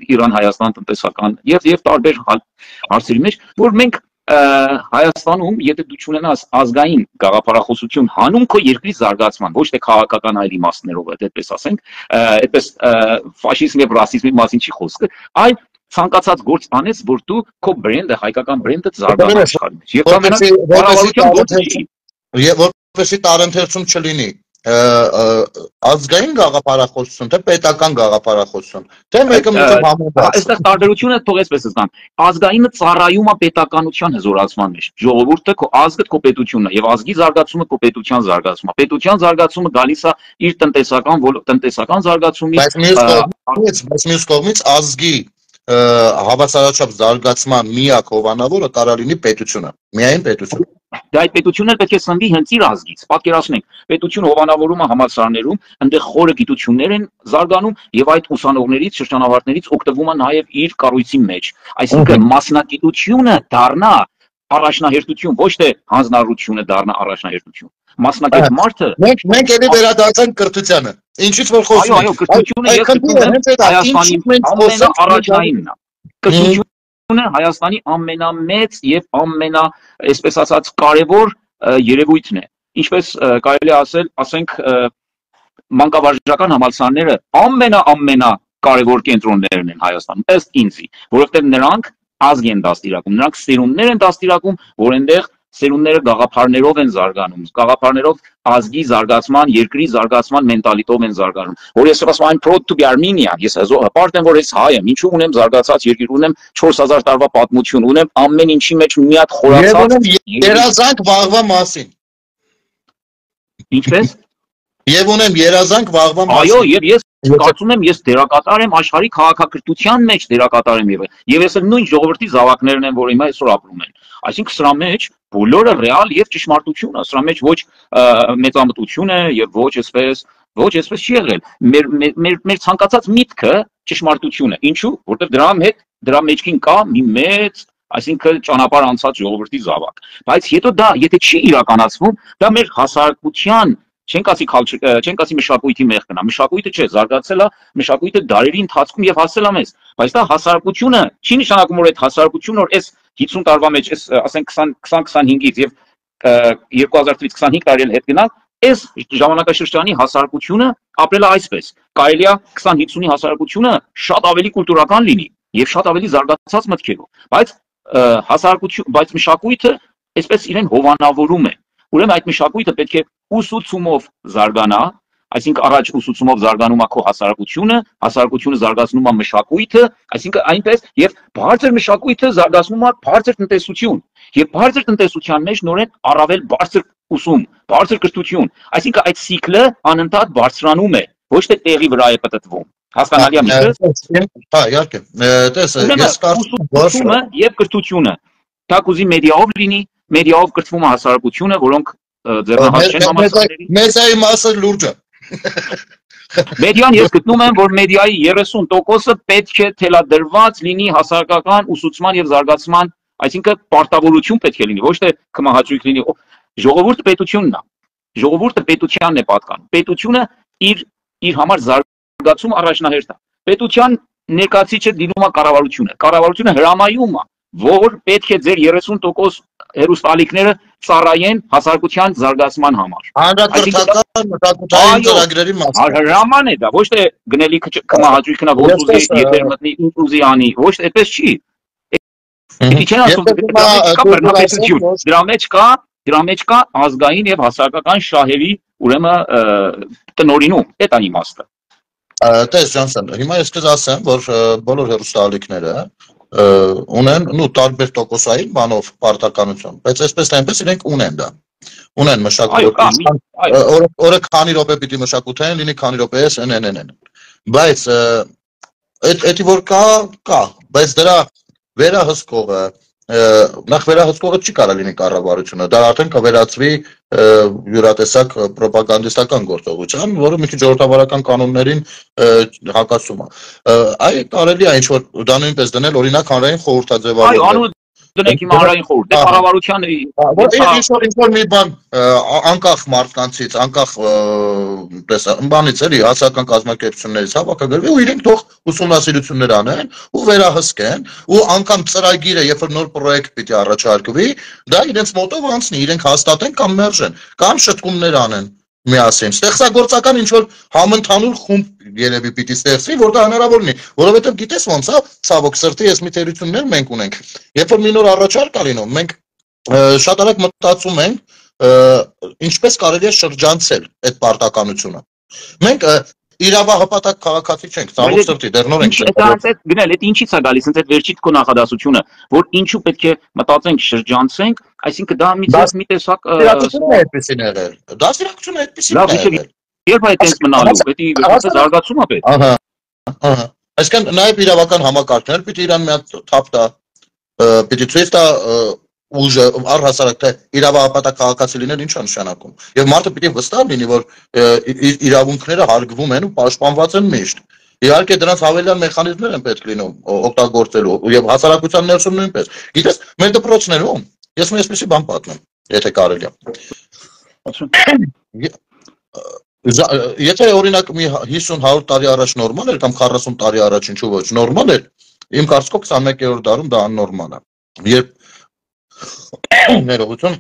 Իրան-Հայաստան տնտեսական եւ տարբեր հարցերի մեջ, որ մենք Հայաստանում, եթե դու չունենաս ազգային գաղափարախոսություն հանուն քո երկրի զարգացման, ոչ թե քաղաքական այլ իմաստներով, այդպես ասենք, այդպես ֆաշիզմ եւ ռասիզմի մասին չի խոսքը, այլ ցանկացած գործ անես, որ դու քո բրենդը, հայկական բրենդը զարգանա աշխարհում։ Եվ որպեսզի տարընթերցում չլինի ազգային գաղափարախոսություն, թե պետական գաղափարախոսություն, թե մեկը մյուսով համեմատած։ Այստեղ տարբերությունը թող այսպես ասեմ, ազգայինը ծառայում է պետականության հզորացման մեջ։ Ժողովուրդը քո ազգը քո պետությունն է եւ ազգի զարգացումը քո պետության զարգացումը։ Պետության զարգացումը գալիս է իր տնտեսական զարգացումից, բայց մյուս կողմից ազգի հավասարաչափ զարգացման միակ հովանավորը կարա լինի պետությունը, միայն պետությունը։ Դա այդ պետությունն պետք է սնվի հենց իր ազգից։ Պատկերացնենք, պետություն հովանավորում է համալսարաններում, այնտեղ խորը գիտություններ են զարգանում եւ այդ ուսանողներից, շրջանավարտներից օգտվում է նաեւ իր կառույցի մեջ։ Այսինքն մասնագիտությունը դառնա առաջնահերթություն, ոչ թե հանձնառությունը դառնա առաջնահերթություն։ Մասնագետ մարդը մենք էլի վերադարձանք կրթությանը։ Ինչից որ խոսում ենք։ Այո, կրթությունը ես Հայաստանի ամենաառաջնայինն է։ Կրթությունը Հայաստանի ամենամեծ եւ այսպես ասած կարևոր երևույթն է։ Ինչպես կարելի ասել, ասենք մանկավարժական համալսարանները ամենակարևոր կենտրոններն են Հայաստանում, ըստ ինձի, որովհետեւ նրանք ազգ են դաստիարակում, նրանք սերունդներ են դաստիարակում, որ այնտեղ սերունդները գաղափարներով են զարգանում, գաղափարներով ազգի զարգացման, երկրի զարգացման մենտալիտով են զարգանում։ Որ ես ասում I'm proud to be Armenian, ես հպարտ եմ, որ ես հայ եմ, ինչու ունեմ զարգացած երկիր, ունեմ 4000 տարվա պատմություն, ունեմ ամեն ինչի մեջ մի հատ խորացած երազանք վաղվա մասին։ Ինչպես։ Եվ ունեմ երազանք վաղվա մասին։ Այո, եւ ես կարծում եմ ես դերակատար եմ աշխարհի քաղաքակրթության մեջ դերակատար եմ եւ ես նույն ժողովրդի զավակներն եմ, որ հիմա այսօր ապրում են։ Այսինքն սրա մեջ բոլորը ռեալ եւ ճշմարտություն է, սրա մեջ ոչ մեծամտություն է եւ ոչ այսպես չի եղել։ Մեր ցանկացած միտքը ճշմարտություն է։ Ինչու՞, որտեղ դրա մեջքին կա մի մեծ, այսինքն ճանապարհ անցած ժողովրդի զավակ։ Բայց հետո դա, եթե չի իրականացվում, դա մեր հասարակության չենք ասի մշակույթի մեղքն է, մշակույթը չէ, զարգացել է մշակույթը դարերի ընթացքում եւ հասել է մեզ, բայց դա հասարակությունը չի նշանակում, որ այդ հասարակությունը որ այս 50 տարվա մեջ, այս ասենք 20-25-ից եւ 2000-ից 25 տարի հետ գնալ, այս ժամանակաշրջանի հասարակությունը ապրել է այսպես։ Կարելի է 20-50-ի հասարակությունը շատ ավելի կուլտուրական լինի եւ շատ ավելի զարգացած մտքերով, բայց մշակույթը այսպես իրեն հովանավորում է։ Ուրեմն այդ մշակույթը պետք է ուսուցումով զարգանա, այսինքն առաջ ուսուցումով զարգանում է քո հասարակությունը զարգացնում է մշակույթը, այսինքն այնպես եւ բարձր մշակույթը զարգացնում է բարձր տնտեսություն, եւ բարձր տնտեսության մեջ նորեն առավել բարձր ուսում, բարձր կրթություն, այսինքն այդ ցիկլը անընդհատ բարձրանում է, ոչ թե տեղի վրա է պտտվում։ Հասկանալի է միշտ։ Հա, իհարկե։ Տես, ես կարծում եմ ուսումը եւ կրթությունը դա կուզի մեդիայով լինի, մեդիայով կրթվում է հասարակությունը, որոնք ձեռնահաց չեն համալսարանների։ Մեդիայի մասը լուրջ է։ Մեդիան ես գտնում եմ, որ մեդիայի 30%-ը պետք է թելադրված լինի հասարակական ուսուցման եւ զարգացման, այսինքն պարտավորություն պետք է լինի, ոչ թե կմահաճույք լինի։ Ժողովուրդը պետությունն է։ Ժողովուրդը պետությանն է պատկանում։ Պետությունը իր համար զարգացում առաջնահերթ է։ Պետության ներկայացիչը դիմում է կառավարությունը։ Կառավարությունը հրամայում է, որ պետք է ձեր 30% հերոստալիքները ծառայեն հասարակության զարգացման համար։ Հանրակրթական մշակութային ծրագրերի մասին։ Հրաման է դա, ոչ թե գնելի կմահաճույքն է, որ ուզի եթեր մտնի, ուզի անի, ոչ թե այդպես չի։ Պիտի չեն ասում, դրա մեջ կա ազգային եւ հասարակական շահերի ուրեմն տնօրինում, դա իմաստը։ Տես Ջոնսոն, հիմա ես քեզ ասեմ, որ բոլոր հերոստալիքները ունեն տարբեր տոկոսային բանով պարտականություն, բայց այսպես թե այնպես իրենք ունեն դա։ Ունեն մշակութային, օրը քանի րոպե պիտի մշակութային լինի, քանի րոպե էս են։ Բայց էդի որ կա, բայց դրա վերահսկողը նախ վերահսկողը չի կարող լինի կառավարությունը, դա արդեն կվերածվի յուրատեսակ պրոպագանդիստական գործողության, որը մի քիչ ժողովրդավարական կանոններին հակասում է։ Այ կարելի է ինչ-որ դա նույնպես դնել օրինակ հանրային խորհրդաձևավորել։ Դնենք իմ հանրային խորհուրդ, կառավարության ինչ-որ մի բան անկախ մարդկանցից, անկախ բանից էլի հասարակական կազմակերպություններից հավաքագրվի ու իրենք թող ուսումնասիրություններ անեն ու վերահսկեն ու անգամ ծրագիրը, երբ որ նոր պրոյեկտ պիտի առաջարկվի, դա իրենց մոտով անցնի, իրենք հաստատեն կամ մերժեն, կամ շտկումներ անեն միասին։ Ստեղծագործական ինչ-որ համընդհանուր խումբ երևի պիտի ստեղծվի, որ դա հնարավոր լինի, որովհետև գիտես ոնց է, ցավոք սրտի ես մի թերություններ մենք ունենք։ Երբ որ մի նոր առաջարկ է լինում, մենք շատ արագ մտածում ենք, ինչպես կարելի է շրջանցել այդ պարտականությունը։ Մենք իրավահպատակ քաղաքացի չենք, ցավոք սրտի, դեռ նոր ենք։ Գնել, այդ ինչից է գալիս, հենց այդ վերջի քո նախադասությունը, որ ինչու պետք է մտածենք, շրջանցենք, այսինքն դա մի տեսակ դասիրակությունը այդպեսին է եղել։ Դասիրակությունը այդպեսին է եղել։ Երբ այդ տենց մնալու, դա զարգացում է պետք։ Ահա։ Այսինքն նաև իրավական համակարգներ պիտի իրան մի հատ թափ տա, պիտի ցույց տա ուժը առհասարակ թե իրավահպատակ քաղաքացի լինել ինչ է նշանակում։ Եվ մարդը պիտի վստահ լինի, որ իրավունքները հարգվում են ու պաշտպանված են միշտ։ Իհարկե դրանց հավելյալ մեխանիզմներ են պետք լինում օգտագործելու եւ հասարակության ներսում նույնպես։ Գիտես, մեր դպրոցներում ես մի այսպեսի բան պատմեմ, եթե կարելի է։ Եթե օրինակ մի 50-100 տարի առաջ նորմալ էր կամ 40 տարի առաջ ինչու ոչ նորմալ էր, իմ կարծիքով 21-րդ դարում դա աննորմալ է։ Ներողություն,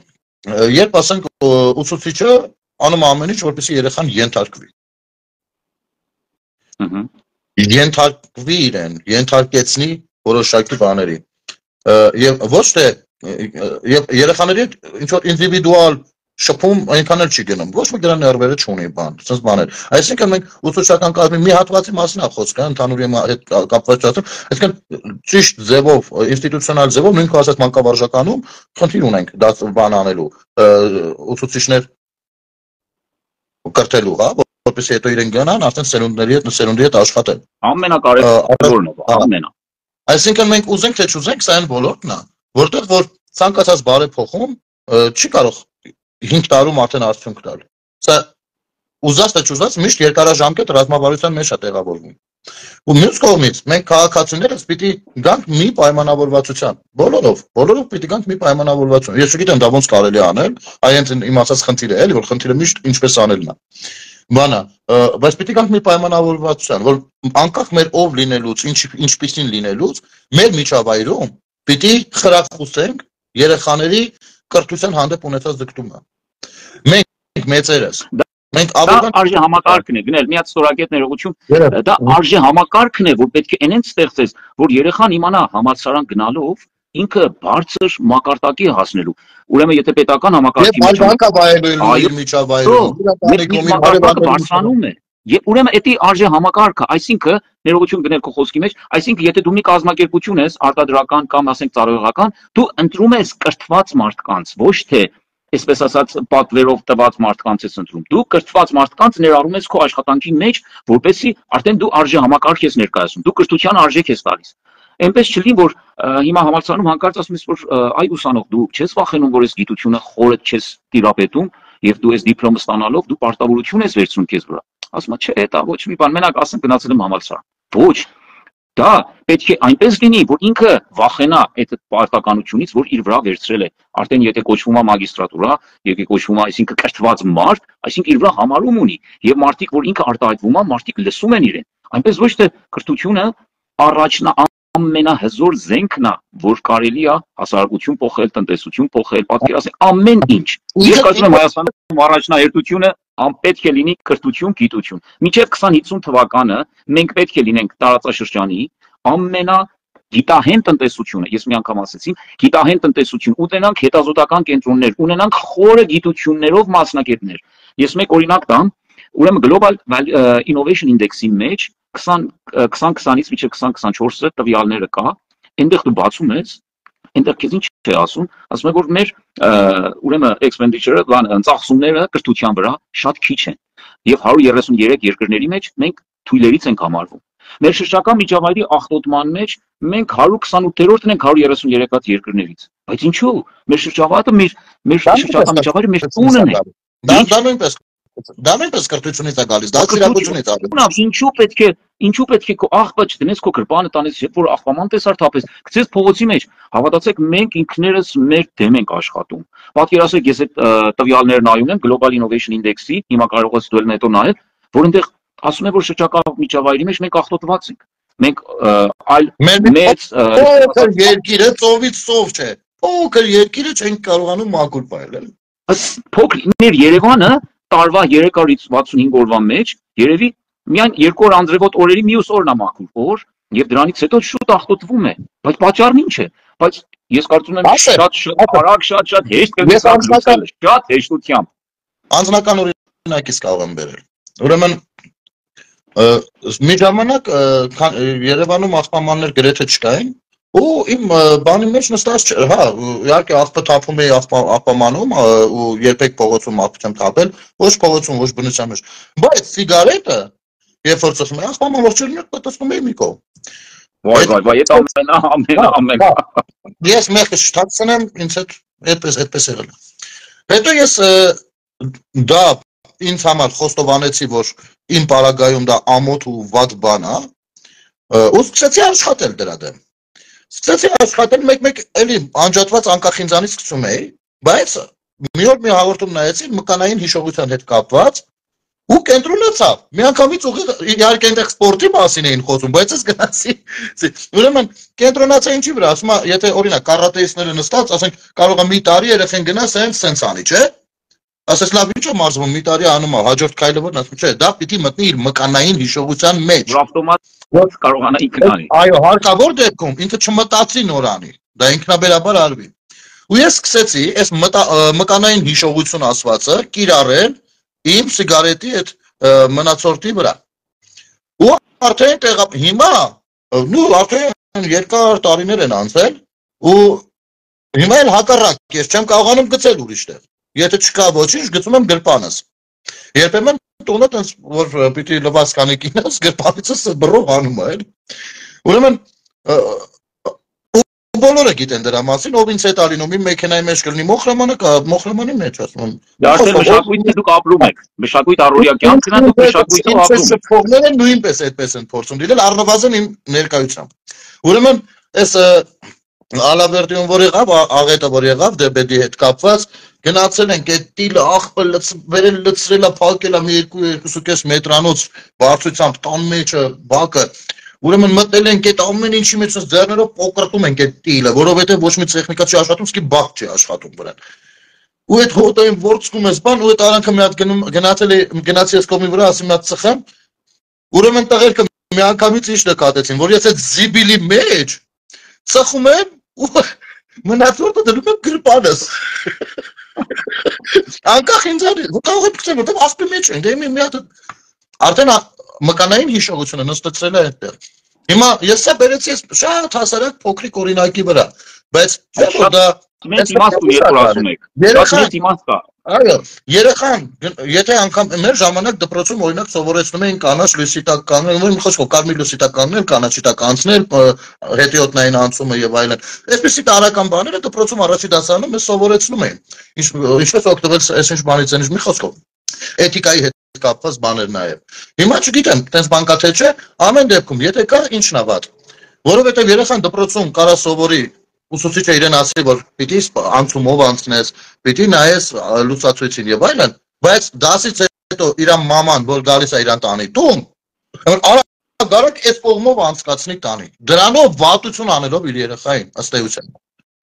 երբ ասենք ուսուցիչը անում ամեն ինչ, որպեսզի երեխան ենթարկվի։ Ենթարկվի իրեն, ենթարկեցնի որոշակի բաների։ Եվ ոչ թե եւ երեխաների ինչ որ ինդիվիդուալ շփում այնքան էլ չի գնում ոչ մի դրա ներվերը չունի բան sense բաներ այսինքն մենք ուսուցչական կազմի մի հատվածի մասին է խոսքը ընդհանուր հետ կապված չասեմ այսինքն ճիշտ ձևով ինստիտուցիոնալ ձևով նույնքան ասած մանկավարժականում խնդիր ունենք դա բան անելու ուսուցիչներ կրթելու հա որպեսզի հետո իրեն գնան արդեն սերունդի հետ աշխատեն ամենակարևորն է ամենա այսինքն մենք ուզենք թե չուզենք սա այն ոլորտն է որտեղ որ ցանկացած բարեփոխում չի կարող 5 տարում արդեն արդյունք տալ։ Սա ուզած թե չուզած միշտ երկարաժամկետ ռազմավարության մեջ է տեղավորվում։ Ու մյուս կողմից մենք քաղաքացիներս պիտի գանք մի պայմանավորվածության։ Բոլորով պիտի գանք մի պայմանավորվածություն։ Ես չգիտեմ դա ոնց կարելի անել, այն իմ ասած խնդիրը է, էլի որ խնդիրը միշտ ինչպես անելն է։ Բանա, բայց պիտի գանք մի պայմանավորվածության, որ անկախ մեր ով լինելուց, ինչպիսին լինելուց, մեր միջավայրում պիտի խրախուսենք երեխաների կրթության հանդեպ ունեցած ձգտումը։ Մենք մեծերս մենք արժե համակարգն է գնել մի հատ ստորակետ ներողություն դա արժե համակարգն է որ պետք է այնեն ստեղծես որ երեխան իմանա համալսարան գնալով ինքը բարձր մակարդակի հասնելու ուրեմն եթե պետական համակարգի միջավայրում Եվ ուրեմն էդի արժե համակարգը, այսինքն ներողություն գնել քո խոսքի մեջ, այսինքն եթե դու մի կազմակերպություն ես, արտադրական կամ ասենք ծառայողական, դու ընտրում ես կրթված մարդկանց, ոչ թե այսպես ասած պատվերով տված մարդկանց ես ընտրում։ Դու կրթված մարդկանց ներառում ես քո աշխատանքի մեջ, որպեսզի արդեն դու արժե համակարգ ես ներկայացնում, դու կրթության արժեք ես տալիս։ Այնպես չլինի, որ հիմա համալսարանում հանկարծ ասում ես, որ այ ուսանող դու չես վախենում, որ այս գիտությունը խորը չես տիրապետում, եւ դու այս դիպլոմը ստանալով դու պարտավորություն ես վերցնում քեզ վրա։ Ասում եմ, չէ, դա ոչ մի բան, մենակ ասեմ գնացել եմ համալսարան։ Ոչ։ Դա պետք է այնպես լինի, որ ինքը վախենա այդ պարտականությունից, որ իր վրա վերցրել է։ Արդեն եթե կոչվում է մագիստրատուրա, եթե կոչվում է, այսինքն կրթված մարդ, այսինքն իր վրա համարում ունի, եւ մարդիկ, որ ինքը արտահայտվում է, մարդիկ լսում են իրեն։ Այնպես ոչ թե կրթությունը առաջնա ամենահզոր զենքն է, որ կարելի է հասարակություն փոխել, տնտեսություն փոխել, պատկերացնել ամեն ինչ։ Ես կարծում եմ Հայաստանում առաջնահերթությունը պետք է լինի կրթություն, գիտություն։ Մինչև 2050 թվականը մենք պետք է լինենք տարածաշրջանի ամենագիտահեն տնտեսությունը, ես մի անգամ ասեցի, գիտահեն տնտեսություն, ունենանք հետազոտական կենտրոններ, ունենանք խորը գիտություններով մասնակիցներ։ Ես մեկ օրինակ տամ, ուրեմն Global Innovation Index-ի մեջ 2020-ից մինչև 2024 տվյալները կա, այնտեղ դու բացում ես, այնտեղ քեզ ինչ է ասում է, որ մեր ուրեմն expenditure-ը, ծախսումները կրթության վրա շատ քիչ են, եւ 133 երկրների մեջ մենք թույլերից ենք համարվում։ Մեր շրջակա միջավայրի աղտոտման մեջ մենք 128-րդն ենք 133-ած երկրներից։ Բայց ինչու՞։ Մեր շրջակա միջավայրը մեր տունն է։ Դա նույնպես կրթությունից է գալիս, դա սիրակությունից է գալիս։ Ինչու պետք է քո աղբը չտնես քո գրպանը տանես, երբ որ աղբաման տեսար թափես, գցես փողոցի մեջ, հավատացեք մենք ինքներս մեր դեմ ենք աշխատում։ Պատկերացրեք, ես այդ տվյալները նայում եմ Global Innovation Index-ի, հիմա կարող ես դու հետո նայել, որ այնտեղ ասում է, որ շրջակա միջավայրի մեջ մենք աղտոտված ենք։ Մենք այլ մեծ երկիրը ծովից ծով չէ։ Փոքր երկիրը չենք կարողանում մաքուր պահել։ Փոքր մեր Երևանը տարվա 365 օրվա մեջ երևի միայն 2 օր անձրևոտ օրերի մյուս օրն է մաքուր օր եւ դրանից հետո շուտ աղտոտվում է բայց պատճառն ինչ է բայց ես կարծում եմ շատ արագ շատ հեշտ կգործել շատ հեշտությամբ անձնական օրինակից կարող եմ բերել ուրեմն մի ժամանակ Երևանում աղբամաններ գրեթե չկային ու իմ բանի մեջ նստած հա իհարկե աղբը թափում էի աղբամանում ու երբեք փողոցում աղբ չեմ թափել ոչ փողոցում ոչ բնության մեջ բայց սիգարետը երբ որ ծխում եմ աղբաման ողջույնը տեսնում էի մի կողմ վայ այդ ամենա ես մեղքը շտացնեմ ինձ հետ այդպես եղել հետո ես դա ինձ համար խոստովանեցի որ իմ պարագայում դա ամոթ ու վատ բան է ու սկսեցի աշխատել դրա դեմ Սկսեցի աշխատել մեկ-մեկ էլի անջատված անկախ ինձանից սկսում էի, բայց մի օր մի հաղորդում նայեցի մկանային հիշողության հետ կապված ու կենտրոնացա։ Միանգամից ուղիղ իհարկե այնտեղ սպորտի մասին էին խոսում, բայց ես գնացի։ Ուրեմն կենտրոնացա ինչի վրա, ասում եմ, եթե օրինակ կարատեիստները նստած, ասենք կարող է մի տարի երեխեն գնա սենց անի, չէ՞։ Ասես լավ ինչ է մարզվում, մի տարի անում է, հաջորդ քայլը որ ասում չէ, դա պիտի մտնի իր մկանային հիշողության մեջ։ Ավտոմատ կարողանա ինքն անի։ Այո, հարկավոր դեպքում ինքը չմտածի նոր անի, դա ինքնաբերաբար արվի։ ու ես սկսեցի այս մկանային հիշողություն ասվածը կիրառել իմ սիգարետի այդ մնացորդի վրա ու արդեն հիմա նու արդեն երկար տարիներ են անցել ու հիմա էլ հակառակ ես չեմ կարողանում գցել ուրիշտեղ եթե չկա ոչինչ գցում եմ գրպանս երբեմն տունը տենց որ պիտի լվաց կանի կինս գրպանիցս բռով անում է ուրեմն բոլորը գիտեն դրա մասին ով ինձ հետ ալինում իմ մեքենայի մեջ կլինի մոխրամանի մեջ ասում եմ դա արդեն մշակույթի դուք ապրում եք մշակույթ առօրյա կյանքն է դուք մշակույթով ապրում եք փողները նույնպես այդպես են փորձում դինել առնվազն իմ ներկայությամբ ուրեմն այս Ալաբերտիոն որ եղավ, աղետը որ եղավ դեպետի հետ կապված, գնացել ենք այդ տիլը աղբը վերել լցրել է, փակել է մի 2.5 մետրանոց բարձրությամբ տան մեջը բակը, ուրեմն մտել ենք այդ ամեն ինչի մեջ ձեռներով պոկրտում ենք այդ տիլը, որովհետև ոչ մի տեխնիկա չի աշխատում, սկի բակ չի աշխատում վրան։ Ու այդ հոտային ворցքում ես բան, ու այդ արանքը մի հատ գնացի ես կողմի վրա, ասի մի հատ ծխեմ, ուրեմն տղերքը մի անգամից ինչ նկատեցին, որ ես այդ զիբիլի մեջ ծխում եմ մնացորդը դնում եմ գրպանս անկախ ինձ կարող եմ փոխել որտեղ ասպի մեջ են դե մի հատ արդեն մկանային հիշողությունը նստեցրել է այդտեղ հիմա ես սա բերեցի շատ հասարակ փոքրիկ օրինակի վրա բայց դա մեծ իմաստ ու երկու ասում եք շատ մեծ իմաստ կա այո երեխան եթե անգամ մեր ժամանակ դպրոցում օրինակ սովորեցնում էին կանաչ լույսի տակ կանգնել մի խոսքով կարմիր լույսի տակ կանգնել կանաչի տակ անցնել հետիոտնային անցումը եւ այլն այսպեսի տարական բաները դպրոցում առաջի դասարանում մեզ սովորեցնում էին ինչպես օգտվել այսինչ բանից այնինչ մի խոսքով էթիկայի հետ կապված բաներ նաեւ հիմա չգիտեմ տես բանկա թե չէ ամեն դեպքում եթե կա ինչն է վատ որովհետեւ երեխան դպրոցում կարա սովորի ուսուցիչը իրեն ասի որ պիտի անցումով անցնես պիտի նայես լուսացույցին եւ այլն բայց դասից հետո իր մաման որ գալիս է իրան տանի տուն արագ այս կողմով անցկացնի տանի դրանով վատություն անելով իր երեխային ըստ էության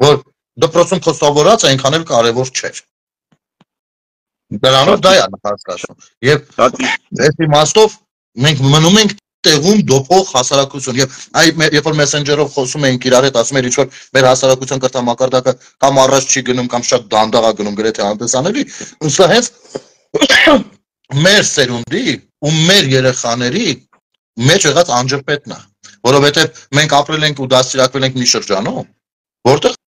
որ դպրոցում խոսավորած այնքան էլ կարեւոր չէր դրանով դա է հասկացում եւ այս իմաստով մենք մնում ենք տեղում դոփող հասարակություն եւ երբ որ մեսենջերով խոսում ենք իրար հետ ասում ենք ինչ որ մեր հասարակության կրթամակարդակը կամ առաջ չի գնում կամ շատ դանդաղ է գնում գրեթե անտեսանելի սա հենց մեր սերունդի ու մեր երեխաների մեջ եղած անջրպետն է որովհետեւ մենք ապրել ենք ու դաստիարակվել ենք մի շրջանում որտեղ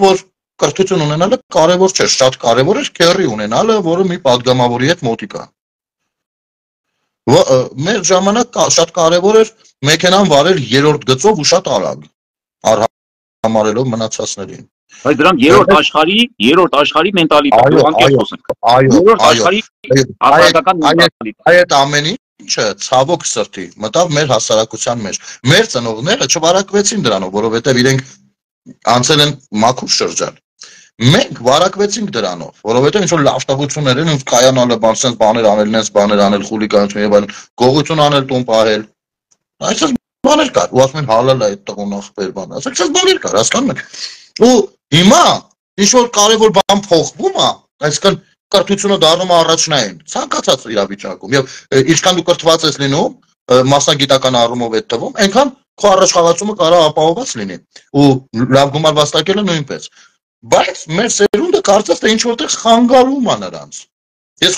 որ կրթություն ունենալը կարեւոր չէ շատ կարեւոր էր քերի ունենալը որը մի падգամավորի հետ մոտիկ է մեր ժամանակ շատ կարևոր էր մեքենան վարել երրորդ գծով ու շատ արագ արհամարելով մնացածներին բայց դրանք երրորդ աշխարհի մենտալիտետ է անկեղծ խոսենք երրորդ աշխարհի ապրական մենտալիտետ այդ ամեն ինչը ցավոք սրտի մտավ մեր հասարակության մեջ մեր ծնողները չվարակվեցին դրանով որովհետև իրենք անցել են մաքուր շրջան մենք վարակվեցինք դրանով, որովհետև ինչ որ լավ տղություններ են, կայանալը բանսենց բաներ անել, նենց բաներ անել, խուլիգանություն եւ այլն, գողություն անել, տուն պահել։ Այսպես բաներ կար, ու ասում են հալալ է այդ տղուն ախպեր բան, այսպես բաներ կար, հասկանում եք։ Ու հիմա ինչ որ կարևոր բան փոխվում է, այսինքն կրթությունը դառնում է առաջնային, ցանկացած իրավիճակում եւ ինչքան դու կրթված ես լինում, մասնագիտական առումով այդ թվում, այնքան քո առաջխաղացումը կարող ապահովված լինի։ Ու լավ գումար վաստակելը նույնպես։ Բայց մեր սերունդը կարծես թե ինչ որտեղ խանգարում է նրանց։ Ես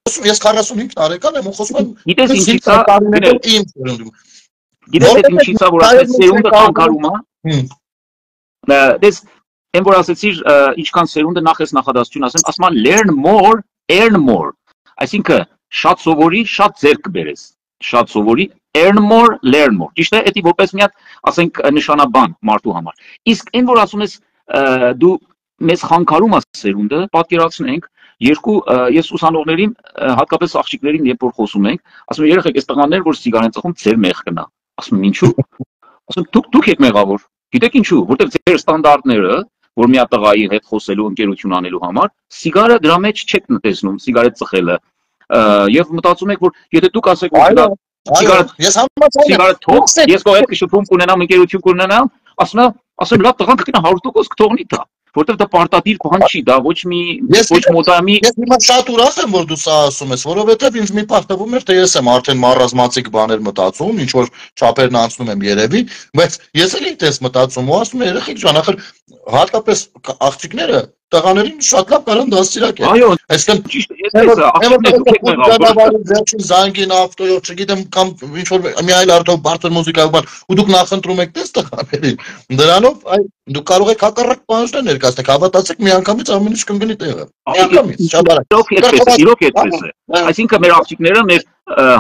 45 տարեկան եմ ու խոսում եմ գիտես ինչի՞ց է իմ սերունդում։ Գիտես ինչի՞ց է որ ասես սերունդը խանգարում է։ Դες այն որ ասեցիր ինչքան սերունդը նախ էս նախադասություն ասում եմ learn more earn more այսինքն շատ սովորի շատ ձեռք բերես շատ սովորի earn more learn more ճիշտ է դա որպես մի հատ ասենք նշանաբան մարդու համար իսկ այն որ ասում ես դու մեզ խանգարում ես սերունդը պատկերացնենք երկու ես ուսանողներին հատկապես աղջիկներին երբ որ խոսում ենք ասում եմ երեխեք այս տղաներ որ սիգար են ծխում ձեր մեղքն է ասում եմ ինչու ասում դուք եք մեղավոր գիտեք ինչու որտեղ ձեր ստանդարտները որ մի հատ տղայի հետ խոսելու ընկերություն անելու համար սիգարը դրա մեջ չեք տեսնում սիգարետ ծխելը եւ մտածում եք որ եթե դուք ասեք որ սիգարետ թող ես կողետ կշփում կունենամ ընկերություն կունենամ ասում լավ տղան կգնա 100% կթողնի դա որտեվ դա պարտադիր բան չի, դա ոչ մոդայմի Ես հիմա շատ ուրախ եմ, որ դու սա ասում ես, որովհետև ինձ մի պահ թվում էր, թե ես եմ արդեն մարազմացիկ բաներ մտածում, ինչ որ չափերն անցնում եմ երևի, բայց ես էլ ինքս մտածում ու ասում եմ, երեխեք ջան, ախր հատկապես աղջիկները տղաներին շատ լավ կարան դաստիարակել։ Այո, այսինքն ճիշտ է, ես վերջին զանգին ավտոյով, չգիտեմ, կամ ինչ որ մի այլ արդյոք բարձր մուզիկայով բան, ու դուք նախընտրում եք տես տղաներին։ Դրանով դուք կարող եք հակառակ բաներ ներկայացնել, հավատացեք, միանգամից ամեն ինչ կընկնի տեղը։ Միանգամից, շաբարակ։ Իրոք այդպես է։ Այսինքն մեր աղջիկները, մեր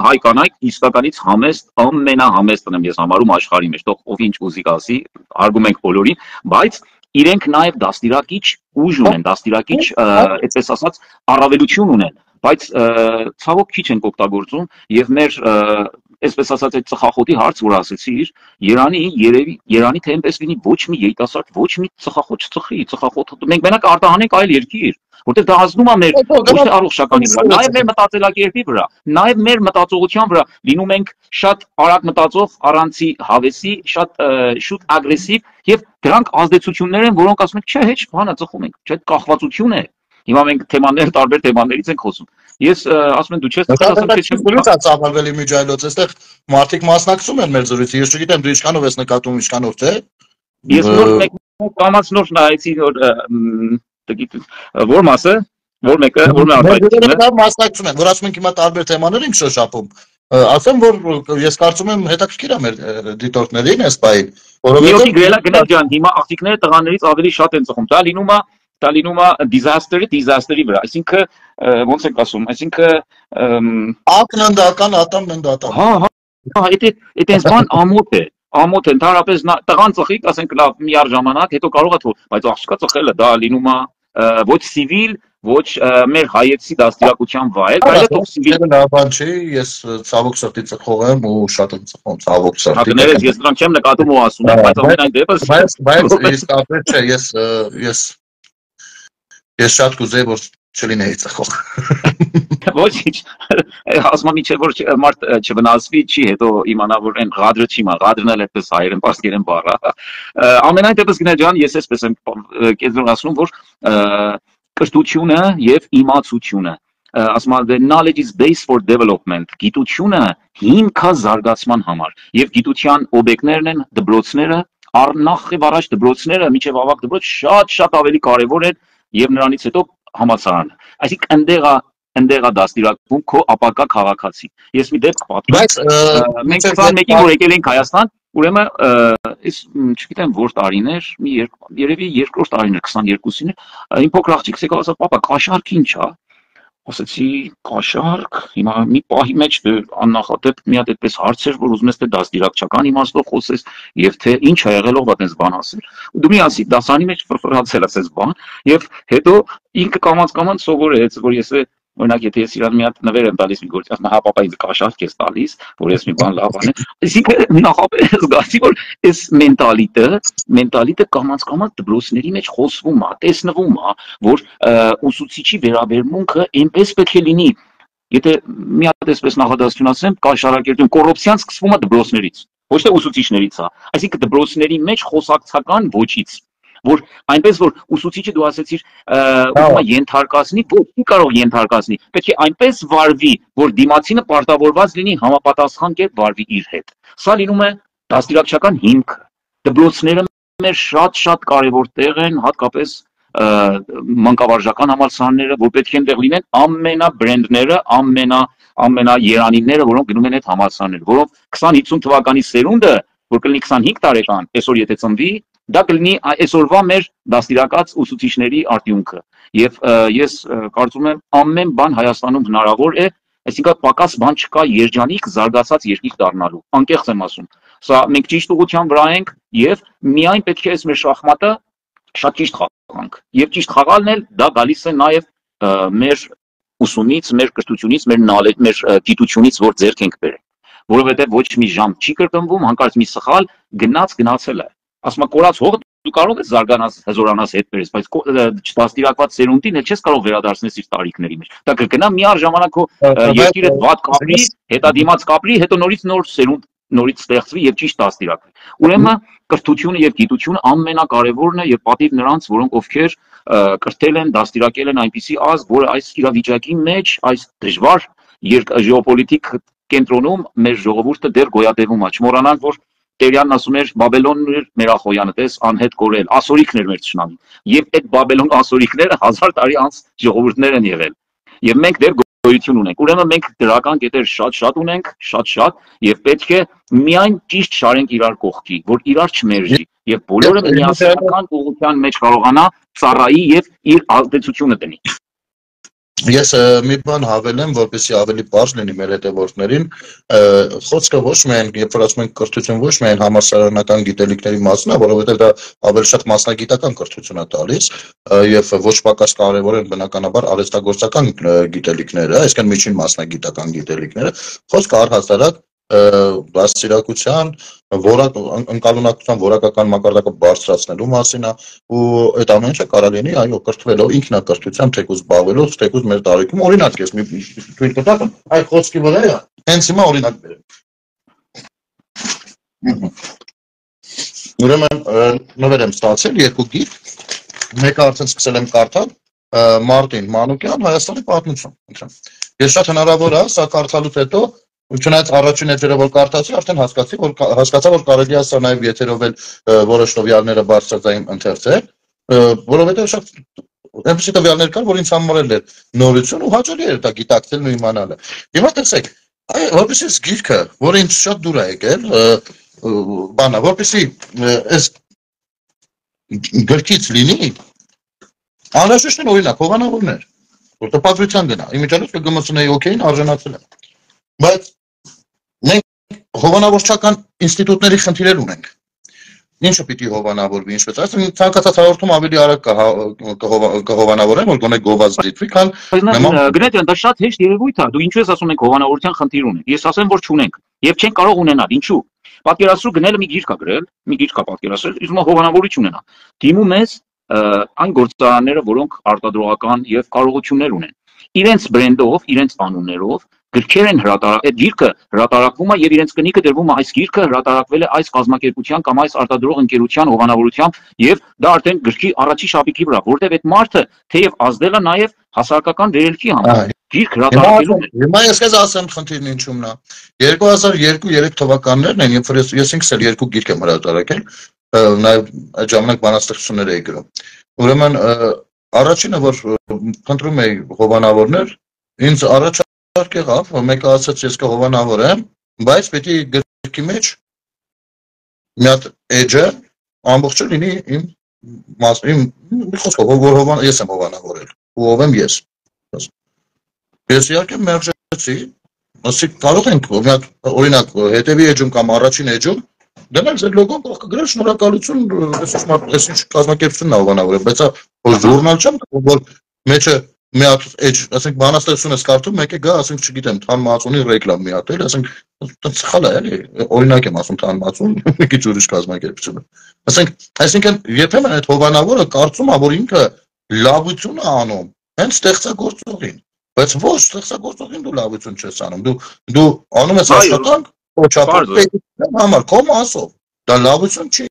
հայ կանայք իսկականից համեստ, ամենահամեստն եմ ես համարում աշխարհի մեջ, թող ով ինչ ուզի ասի, հարգում ենք բոլորին, բայց իրենք նաև դաստիարակիչ ուժ ունեն, դաստիարակիչ, այդպես ասած, առավելություն ունեն, բայց ցավոք քիչ են օգտագործում եւ մեր այսպես ասած այդ ծխախոտի հարց որ ասեցիր, Երանի թե այնպես լինի ոչ մի երիտասարդ, ոչ մի ծխախոտ չծխի, ծխախոտ մենք մենակ արտահանենք այլ երկիր, որտեղ դա ազդում է մեր ոչ թե առողջականի վրա, նաև մեր մտածելակերպի վրա, նաև մեր մտածողության վրա, լինում ենք շատ արագ մտածող, առանցի հավեսի, շատ շուտ ագրեսիվ եւ դրանք ազդեցություններ են, որոնք ասում ենք, չէ, հեչ բանա ծխում ենք, չէ, կախվածություն է։ Հիմա մենք տարբեր թեմաներից ենք խոսում։ Ես ասում եմ դու չես ասում թե չեմ ծավալվելի միջայլոց, այստեղ մարդիկ մասնակցում են մեր զրույցի, ես չգիտեմ դու ինչքանով ես նկատում, ինչքանով թե։ Ես նոր կամած նոր նայեցի որ մասը, որ մեկը, որ մասնակցում են, որ ասում ենք հիմա տարբեր թեմաներ ենք շոշափում։ Ասեմ որ ես կարծում եմ հետաքրքիր է մեր դիտորդներին այս բային, որովհետեւ գրելա գնալ ջան, հիմա աղջիկները տղաներից ավելի շատ են ծխում։ Դա լինում է disaster-ի վրա, այսինքն ոնց ենք ասում, այսինքն ակննդական, ատամննդական։ Հա, այդպես բան ամոթ է, ընդհանրապես տղան ծխի, ասենք լավ մի առժամանակ, հետո կարող է թող, բայց աղջկա ծխելը դա լինում է ոչ սիվիլ, ոչ մեր հայեցի դաստիարակության վայր, այլ թող սիվիլ բան չի, ես ցավոք սրտի ծխող եմ ու շատ եմ ծխում, ցավոք սրտի։ Հակներես ես դրանք չեմ նկատում ու ասում եմ, բայց ամենայն դեպս բայց իսկապես չէ, ես շատ կուզեի որ չլինեի ծխող։ Ոչինչ, ասում եմ իջե որ մարդ չվնասվի, չի հետո իմանա որ այն ղադրը չի մա, ղադրն էլ այդպես հայերեն պարսկերեն բառ է։ Ամենայն դեպս գնա ջան, ես էսպես եմ կեզրում ասում որ կրթությունը եւ իմացությունը, ասում եմ the knowledge is base for development, գիտությունը հիմք է զարգացման համար եւ գիտության օբյեկտներն են դպրոցները, նախ եւ առաջ դպրոցները, միջև ավագ դպրոց շատ ավելի կարեւոր են եւ նրանից հետո համալսարանը, այսինքն ընդեղ է դաստիարակվում քո ապակա քաղաքացի։ Ես մի դեպք պատմեմ։ Մենք 21-ին որ եկել ենք Հայաստան, ուրեմն այս չգիտեմ որ տարիներ, երևի երկրորդ տարիներ 22-ին, իմ փոքր աղջիկս եկավ ասա, պապա, կաշառք ինչ է։ Ասացի, կաշառք, հիմա մի պահի մեջ աննախադեպ մի հատ այդպես հարց էր, որ ուզում ես թե դաստիարակչական իմաստով խոսես եւ թե ինչ է եղել ով այդպես բան ասել։ Ու դու մի ասի դասանի մեջ ֆրֆրացել ասես բան եւ հետո ինքը կամած սովորեց, որ ես օրինակ եթե ես իրան մի հատ նվեր եմ տալիս մի գործ, ասում եմ հա պապա ինձ կաշառք ես տալիս, որ ես մի բան լավ անեմ։ Այսինքն նախապես զգացի որ այս մենտալիտետը կամած դպրոցների մեջ խոսվում է, տեսնվում է, որ ուսուցիչի վերաբերմունքը այնպես պետք է լինի։ Եթե մի հատ այսպես նախադասություն ասեմ, կաշառակերտում կոռուպցիան սկսվում է դպրոցներից, ոչ թե ուսուցիչներից է։ Այսինքն դպրոցների մեջ խոսակցական ոչից որ այնպես որ ուսուցիչը դու ասեցիր ուզում է ենթարկացնի, ոչ չի կարող ենթարկացնի, պետք է այնպես վարվի, որ դիմացինը պարտավորված լինի համապատասխան կերպ վարվի իր հետ։ Սա լինում է դաստիարակչական հիմքը։ Դպրոցները մեր շատ կարևոր տեղ են, հատկապես մանկավարժական համալսարանները, որ պետք է այնտեղ լինեն ամենաբրենդները, ամենաերանիները, որոնք գնում են այդ համալսարանները, որոնք 20-50 թվականի սերունդը, որ կլինի 25 տարեկան, այսօր եթե ծնվի, դա կլինի այսօրվա մեր դաստիարակած ուսուցիչների արդյունքը։ Եվ ես կարծում եմ ամեն բան Հայաստանում հնարավոր է, այսինքն պակաս բան չկա երջանիկ զարգացած երկիր դառնալու։ Անկեղծ եմ ասում։ Սա մենք ճիշտ ուղղությամբ վրա ենք եւ միայն պետք է այս մեր շախմատը շատ ճիշտ խաղանք։ Եվ ճիշտ խաղալն էլ դա գալիս է նաեւ մեր ուսումից, մեր կրթությունից, մեր գիտությունից, որ ձեռք ենք բերել։ Որովհետեւ ոչ մի ժամ չի կրկնվում, հանկարծ մի սխալ գնացել է։ Ասում եմ կորած հողը դու կարող ես զարգանաս, հզորանաս հետ բերես, բայց չդաստիարակված սերունդին էլ չես կարող վերադարձնել իր տարիքների մեջ։ Դա կգնա մի առժամանակ քո երկիրը վատ կապրի, հետադիմաց կապրի, հետո նորից նոր սերունդ նորից ստեղծվի եւ ճիշտ դաստիարակվի։ Ուրեմն կրթությունը եւ գիտությունը ամենակարևորն է եւ պատիվ նրանց, որոնք ովքեր կրթել են, դաստիարակել են այնպիսի ազգ, որը այս իրավիճակի մեջ, այս դժվար ժեոպոլիտիկ կենտրոնում մեր ժողովուրդը դեռ գոյատևում է։ Չմոռանանք, որ Տերյանն ասում էր Բաբելոնն էր մեր ախոյանը, տես անհետ կորել, ասորիքներ մեր ճշնամին։ Եվ այդ Բաբելոն ասորիքները 1000 տարի անց ժողովուրդներ են եղել։ Եվ մենք դեռ գոյություն ունենք։ Ուրեմն մենք դրական կետեր շատ ունենք, շատ, եւ պետք է միայն ճիշտ շարենք իրար կողքի, որ իրար չմերժի, եւ բոլորը միասնական ուղղության մեջ կարողանա ծառայի եւ իր ազդեցությունը տնի։ Ես մի բան հավելեմ, որպեսզի ավելի բարձ լինի մեր հետևորդներին, խոսքը ոչ միայն, երբ որ ասում ենք կրթություն, ոչ միայն համալսարանական գիտելիքների մասն է, որովհետև դա ավելի շատ մասնագիտական կրթություն է տալիս, եւ ոչ պակաս կարևոր են բնականաբար արհեստագործական գիտելիքները, այսինքն միջին մասնագիտական գիտելիքները, խոսքը առհասարակ դաստիարակության, ընկալունակության որակական մակարդակը բարձրացնելու մասին է, ու այդ ամեն ինչը կարող լինի, այո, կրթվելով ինքնակրթությամբ, թեկուզ զբաղվելով, թեկուզ մեր տարիքում, օրինակ ես մի թույլ կտամ, այ խոսքի վրա է, հենց հիմա օրինակ բերեմ։ Ուրեմն նվեր եմ ստացել երկու գիրք, մեկը արդեն սկսել եմ կարդալ, Մարտին Մանուկյան, Հայաստանի պատմություն։ Ես շատ հնարավոր է, սա կարդալուց հետո Չնայած առաջին եթերով որ կարդացի, արդեն հասկացա, որ կարելի է սա նաև եթերով էլ որոշ տվյալները բարձրաձայն ընթերցել, որովհետև շատ այնպիսի տվյալներ կան, որ ինձ համար էլ էր նորություն ու հաճելի էր դա գիտակցելն ու իմանալը։ Հիմա տեսեք, որպեսզի այս գիրքը, որը ինձ շատ դուր է եկել, բանա, որպեսզի այս գրքից լինի, անհրաժեշտ են օրինակ հովանավորներ, որ տպագրության գնա, իմիջիայլոց կգմցնեի օքեյին արժանացել է։ Բայց մենք հովանավորչական ինստիտուտների խնդիրներ ունենք։ Ինչը պիտի հովանավորվի, ինչպես ասեմ, ցանկացած հաղորդում ավելի արագ կհովանավորեն, որ գոնե գովազ դիտվի, քան Գրեթե դա շատ հեշտ երևույթ է։ Դու ինչու ես ասում ենք հովանավորության խնդիր ունենք։ Ես ասեմ, որ չունենք եւ չենք կարող ունենալ։ Ինչու։ Պատկերացրու գնելը մի գիրք է գրել, մի գիրք է պատկերացրել, իսկ նա հովանավորիչ ունենա։ Դիմում ես այն գործարանները, որոնք արտադրողական եւ կարողություններ ունեն։ Իրենց բրենդով, իրենց անուններով գրքեր են հրատարակել, այդ գիրքը հրատարակվում է եւ իրենց կնիկը դրվում է այս գիրքը հրատարակվել է այս կազմակերպության կամ այս արտադրող ընկերության հովանավորությամբ եւ դա արդեն գրքի առաջի շապիկի վրա, որտեղ այդ մարդը թեև ազդել է նաեւ հասարակական վերելքի համար։ Գիրք հրատարակելու։ Հիմա ես քեզ ասեմ խնդիրն ինչումն է։ 2002-3 թվականներն են, երբ որ ես ինքս էլ երկու գիրք եմ հրատարակել, նաեւ այդ ժամանակ բանաստեղծություններ էի գրում։ Ուրեմն առաջինը որ խնդրում էի հովանավորներ, ինձ առաջ եղավ, մեկը ասաց ես կհովանավորեմ, բայց պիտի գրքի մեջ մի հատ էջը ամբողջը լինի իմ խոսքով, որ ես եմ հովանավորել, ու ով եմ ես։ Ես իհարկե մերժեցի, ասի կարող ենք օրինակ հետևի էջում կամ առաջին էջում դնել ձեր լոգոն կողքը գրել շնորհակալություն, այս ինչ կազմակերպությունն է հովանավորել, բայց ժուրնալ չեմ, որ մեջը մի հատ էջ, ասենք բանաստեղծություն ես կարդում, մեկ է գա, ասենք չգիտեմ, Թան Մածունի ռեկլամ մի հատ էլ, ասենք սխալ է, էլի, օրինակ եմ ասում Թան Մածուն, մի քիչ ուրիշ կազմակերպություն է։ Ասենք, այսինքն երբեմն այդ հովանավորը կարծում է, որ ինքը լավություն է անում, հենց ստեղծագործողին, բայց ոչ ստեղծագործողին դու լավություն չես անում, դու անում ես աշխատանք, փոչապատ պետության համար, քո մասով, դա լավություն չի,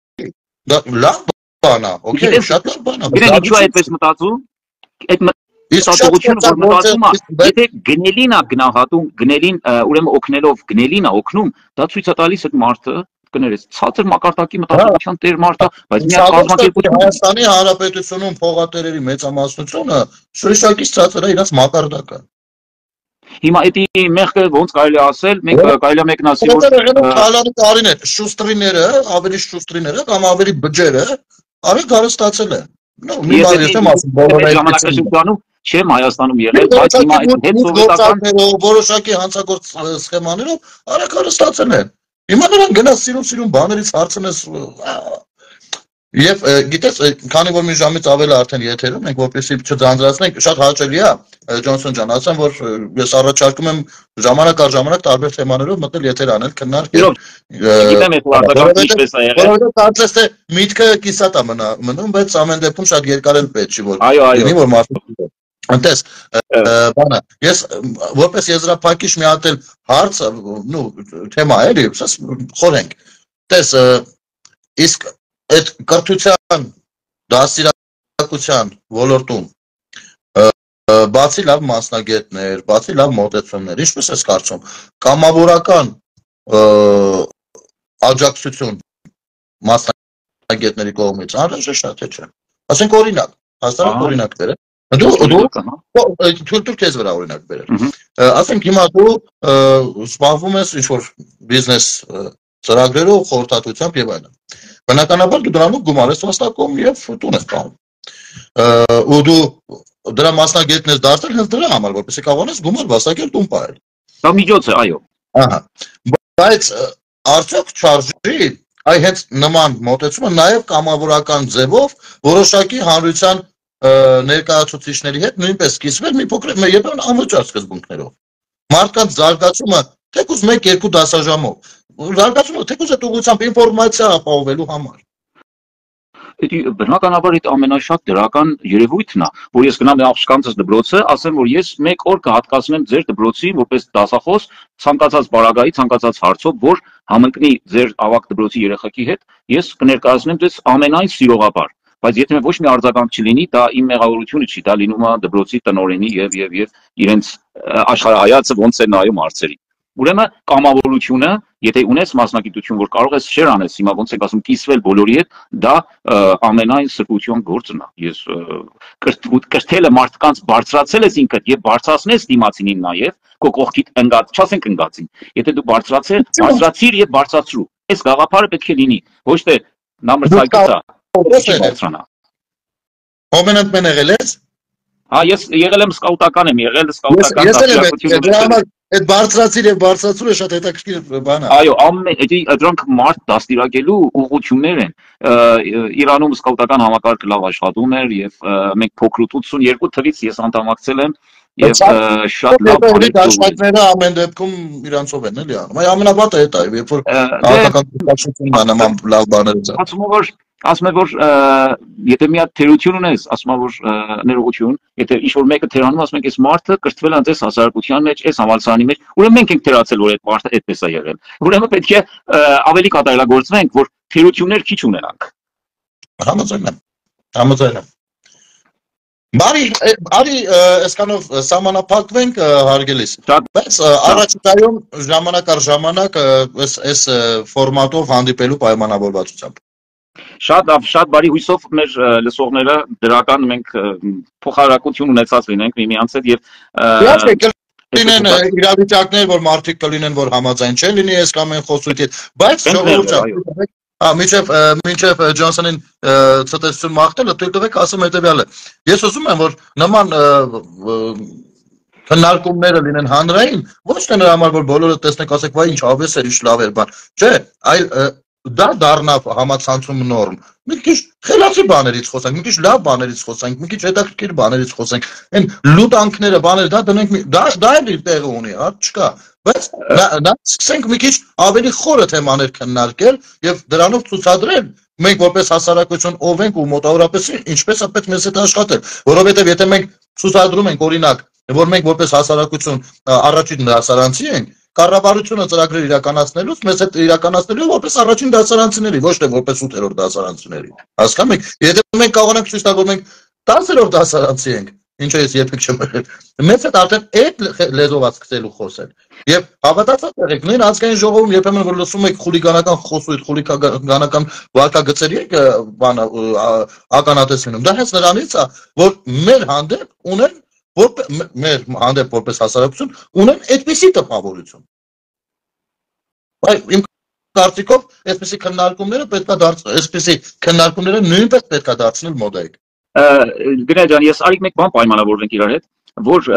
դա լավ բան է, օքեյ, շատ լավ բան է։ Գիտեք ինչու է այդպես մտածում։ Ստատողությունը որ մտածում է, եթե գնելին է գնահատում, գնելին ուրեմն օգնելով գնելին է օգնում, դա ցույց է տալիս այդ մարդը, կներես, ցածր մակարդակի մտածողության տեր մարդը, բայց մի հատ կազմակերպություն Հայաստանի Հանրապետությունում փողատերերի մեծամասնությունը շրջակից ցածր է իրաց մակարդակը։ Հիմա էդի մեղքը ոնց կարելի ասել, մենք կարելի է մեկնասի որ քալանի տարին է, շուստրիները, ավելի շուստրիները կամ ավելի բջերը, արագ հարստացել են։ Մի բան ես եմ ասում, բոլորը ժամանակաշրջանում չեմ Հայաստանում եղել, բայց հիմա այդ հետ սովետական որոշակի հանցագործ սխեմաներով արագ հարստացել են։ Հիմա նրանք գնաց սիրուն բաներից հարցնես եւ գիտես, քանի որ մի ժամից ավել է արդեն եթերում ենք, որպեսզի չձանձրացնենք, շատ հաճելի է Ջոնսոն ջան, ասեմ, որ ես առաջարկում եմ ժամանակ առ ժամանակ տարբեր թեմաներով մտնել եթեր անել, քննարկել։ Գիտեմ ես վարդական ինչպես է եղել։ Որովհետեւ կարծես թե միտքը կիսատ է մնում, բայց ամեն դեպքում շատ երկար էլ պետք չի որ Այո, այո։ որ մարդը Անտես, բանը, ես որպես եզրափակիչ մի հատ էլ հարց, թեմա էլի, խորենք, տես, իսկ այդ կրթության, դաստիարակության ոլորտում, բացի լավ մասնագետներ, բացի լավ մոտեցումներ, ինչպես ես կարծում, կամավորական աջակցություն մասնագետների կողմից, անհրաժեշտ է թե չէ, ասենք օրինակ, հաստատ օրինակներ է, Դու քեզ վրա օրինակ բերել։ Ասենք հիմա դու զբաղվում ես ինչ-որ բիզնես ծրագրերով, խորհրդատվությամբ եւ այլն։ Բնականաբար դու դրանով գումար ես վաստակում եւ տուն ես տանում։ Ու դու դրա մասնագետն ես դարձել հենց դրա համար, որպեսզի կարողանաս գումար վաստակել տուն պահել։ Դա միջոց է, այո։ Ահա։ Բայց արդյոք չարժի այ հենց նման մոտեցումը նաեւ կամավորական ձևով որոշակի հանրության ներկայացուցիչների հետ նույնպես սկսվել մի փոքր երբեմն անվճար սկզբունքներով։ Մարդկանց զարգացումը թեկուզ 1-2 դասաժամով, զարգացումը թեկուզ այդ ուղղությամբ ինֆորմացիա ապահովելու համար։ Բնականաբար այդ ամենաշատ դրական երևույթն է, որ ես գնամ աղջկանցս դպրոցը, ասեմ, որ ես 1 օր կհատկացնեմ ձեր դպրոցի որպես դասախոս ցանկացած բարագայի, ցանկացած հարցով, որ համընկնի ձեր ավագ դպրոցի երեխայի հետ, ես կներկայացնեմ ձեզ ամենայն սիրողաբար։ Բայց եթե ոչ մի արձագանք չլինի, դա իմ մեղավորությունը չի, դա լինում է դպրոցի տնօրենի եւ իրենց աշխարհայացը ոնց է նայում հարցերի։ Ուրեմն կամավորությունը, եթե ունես մասնագիտություն, որ կարող ես share անես, հիմա ոնց եք ասում, կիսվել բոլորի հետ, դա ամենայն սրբության գործն է։ Ես կրթելը մարդկանց բարձրացել ես ինքդ եւ բարձրացնես դիմացինին նաեւ, քո կողքիդ ընկած, չասենք ընկածին։ Եթե դու բարձրացիր եւ բարձրացրու, այս գաղափարը պետք է լինի, ոչ թե նա մրցակցա Հոմենանտ մեն եղել ես? Հա, ես եղել եմ սկաուտական եմ, եղել սկաուտական դաստիարակություն։ Այդ բարձրացիր եւ բարձրացուրը շատ հետաքրքիր բան է։ Այո, դրանք մարդ դաստիարակելու ուղղություններ են։ Իրանում սկաուտական համակարգը լավ աշխատում էր եւ մենք փոքրուց 82 թվից ես անդամակցել եմ եւ շատ լավ դաշնակները ամեն դեպքում իրանցով են էլի անում։ Այ ամենավատը դա է, երբ որ քաղաքականությունն նման լավ բաներ է։ Ասում եմ, որ եթե մի հատ թերություն ունես, ասում եմ, որ ներողություն, եթե ինչ-որ մեկը թերանում, ասում ենք, այս մարդը կրթվել է այս հասարակության մեջ, այս համալսարանի մեջ, ուրեմն մենք ենք թերացել, որ այդ մարդը այդպես է եղել։ Ուրեմն պետք է ավելի կատարելագործվենք, որ թերություններ քիչ ունենանք։ Համաձայն եմ։ Բարի, այսքանով սահմանափակվենք հարգելիս։ Բայց առաջիկայում ժամանակ առ ժամանակ այս ֆորմատով հանդիպելու պայմանավորվածությամբ։ Շատ բարի հույսով մեր լսողները դրական մենք փոխհարակություն ունեցած լինենք միմյանց հետ եւ լինեն իրավիճակներ, որ մարդիկ կլինեն, որ համաձայն չեն լինի այս կամ այն խոսույթի հետ, բայց մինչև Ջոնսոնին ցտեսություն մաղթելը թույլ տվեք ասում հետեւյալը։ Ես ուզում եմ, որ նման քննարկումները լինեն հանրային, ոչ թե նրա համար, որ բոլորը տեսնեք, ասեք, վայ ինչ ավես էր, ինչ լավ էր բան, չէ, այլ դա դառնա համացանցում նորմ։ Մի քիչ խելացի բաներից խոսանք, մի քիչ լավ բաներից խոսանք, մի քիչ հետաքրքիր բաներից խոսանք։ Այն լուտանքները, բաները դա դնենք, դա էլ իր տեղը ունի, հա, չկա։ Բայց նա սկսենք մի քիչ ավելի խորը թեմաներ քննարկել եւ դրանով ցուցադրել մենք որպես հասարակություն ով ենք ու մոտավորապես ինչպես է պետք մեզ հետ աշխատել, որովհետեւ եթե մենք ցուցադրում ենք օրինակ, որ մենք որպես հասարակություն առաջին դասարանցի ենք, կառավարությունը ծրագրեր իրականացնելուց մեզ հետ իրականացնելու որպես առաջին դասարանցիների, ոչ թե որպես 8-րդ դասարանցիների։ Հասկանում եք, եթե մենք կարողանանք ցույց տալ, որ մենք 10-րդ դասարանցի ենք, ինչը ես երբեք չեմ եղել, մեզ հետ արդեն այդ լեզվով սկսելու խոսել։ Եվ հավատացած եղեք, նույն ազգային ժողովում երբեմն որ լսում եք խուլիգանական խոսույթ, խուլիգանական վարքագծերի բանը ականատեսվում, դա հենց նրանից է, որ մեր հանդեպ ունեն մեր հանդեպ որպես հասարակություն ունեն այդպիսի տպավորություն։ Բայց իմ կարծիքով այսպիսի քննարկումները պետք է այսպիսի քննարկումները նույնպես պետք է դարձնել մոդայիկ։ Գնա ջան, ես արիք մեկ բան պայմանավորվենք իրար հետ, որ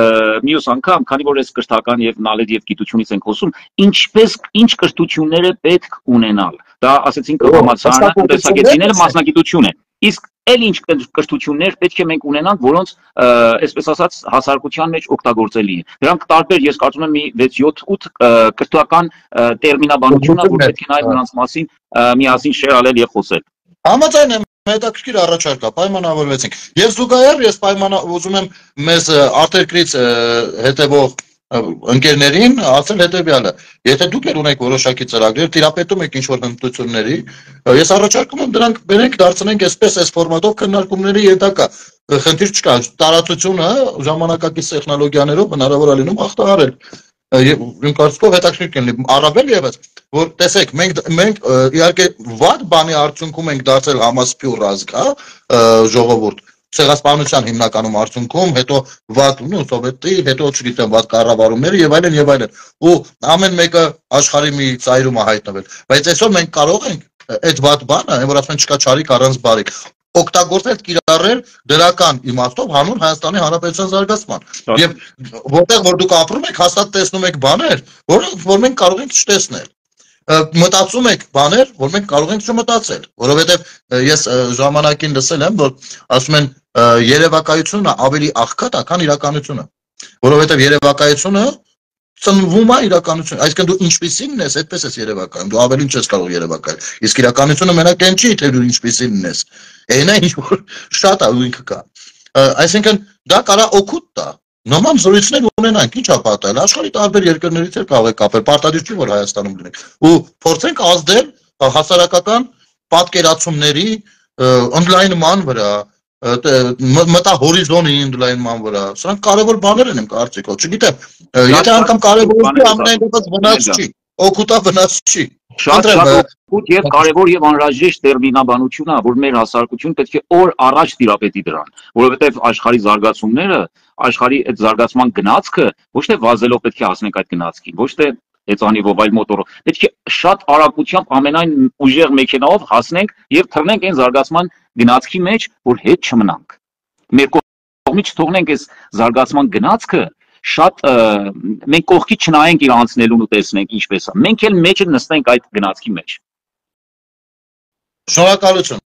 մյուս անգամ, քանի որ այս կրթական եւ նալեջ եւ գիտությունից ենք խոսում, ինչ կրթությունները պետք ունենալ։ Դա ասեցինք համալսարանը, տեսակետները մասնագիտություն է։ Իսկ այլ ինչ կրթություններ պետք է մենք ունենանք, որոնց այսպես ասած հասարակության մեջ օգտագործելի են։ Դրանք տարբեր, ես կարծում եմ մի 6-7-8 կրթական տերմինաբանություն է, որ պետք է նաև նրանց մասին միասին շեյր անել եւ խոսել։ Համաձայն եմ հետաքրքիր առաջարկ է, պայմանավորվեցինք։ Եվ զուգահեռ ես ուզում եմ մեզ արտերկրից հետևող ընկերներին ասել հետևյալը. եթե դուք ունեք որոշակի ծրագրեր, տիրապետում եք ինչ-որ հմտությունների, ես առաջարկում եմ դրանք բերենք դարձնենք այսպես այս ֆորմատով քննարկումների յետակա։ Խնդիր չկա, տարածությունը ժամանակակից տեխնոլոգիաներով հնարավոր է լինում հաղթահարել։ Իմ կարծիքով հետաքրքիր կլինի, առավել ևս, որ տեսեք, մենք իհարկե վատ բանի արդյունքում ենք դարձել համասփյուռ ազգ, ժողովուրդ, ցեղասպանության հիմնականում արդյունքում, հետո վատ սովետի, հետո չգիտեմ վատ կառավարումները եւ այլն եւ այլն։ Ու ամեն մեկը աշխարհի մի ծայրում է հայտնվել։ Բայց այսօր մենք կարող ենք այդ վատ բանը, որ ասում են չկա չարիք առանց բարիք, օգտագործել կիրառել դրական իմաստով հանուն Հայաստանի Հանրապետության զարգացման։ Եվ որտեղ որ դուք ապրում եք, հաստատ տեսնում եք բաներ, որ մենք կարող ենք չտեսնել։ Մտածում եք բաներ, որ մենք կարող ենք չմտածել, որովհետև ես ժամանակին լսել եմ, որ ասում են երևակայությունը ավելի աղքատ է, քան իրականությունը, որովհետև երևակայությունը ծնվում է իրականություն, այսինքն դու ինչպիսին ես, այդպես ես երևակայում, դու ավելին չես կարող երևակայել, իսկ իրականությունը մենակ այն չի, թե դու ինչպիսին ես, այն է ինչ որ շատ է ու ինքը կա, այսինքն դա կարա օգուտ տա, նման զրույցներ ունենանք, ինչ է պատահել, աշխարհի տարբեր երկրներից էլ կարող է կապել, պարտադիր չի որ Հայաստանում լինենք, ու փորձենք ազդել հասարակական պատկերացումների ընդլայնման վրա, մտահորիզոնի ընդլայնման վրա, սրանք կարևոր բաներ են իմ կարծիքով, չգիտեմ, եթե անգամ կարևոր չի, ամենայն դեպս վնաս չի, օգուտա վնաս չի։ Շատ օգուտ եւ կարևոր եւ անհրաժեշտ տերմինաբանություն է, որ մեր հասարակությունը պետք է օր առաջ տիրապետի դրան, որովհետեւ աշխարհի զարգացումները, աշխարհի այդ զարգացման գնացքը ոչ թե վազելով պետք է հասնենք այդ գնացքին, ոչ թե հեծանիվով այլ մոտորով, պետք է շատ արագությամբ ամենայն ուժեղ մեքենայով հասնենք եւ թռնենք այն զարգացման գնացքի մեջ, որ հետ չմնանք։ Մեր կողմից չթողնենք այս զարգացման գնացքը շատ մենք կողքի չնայենք իր անցնելուն ու տեսնենք ինչպես է։ Մենք էլ մեջը նստենք այդ գնացքի մեջ։ Շնորհակալություն։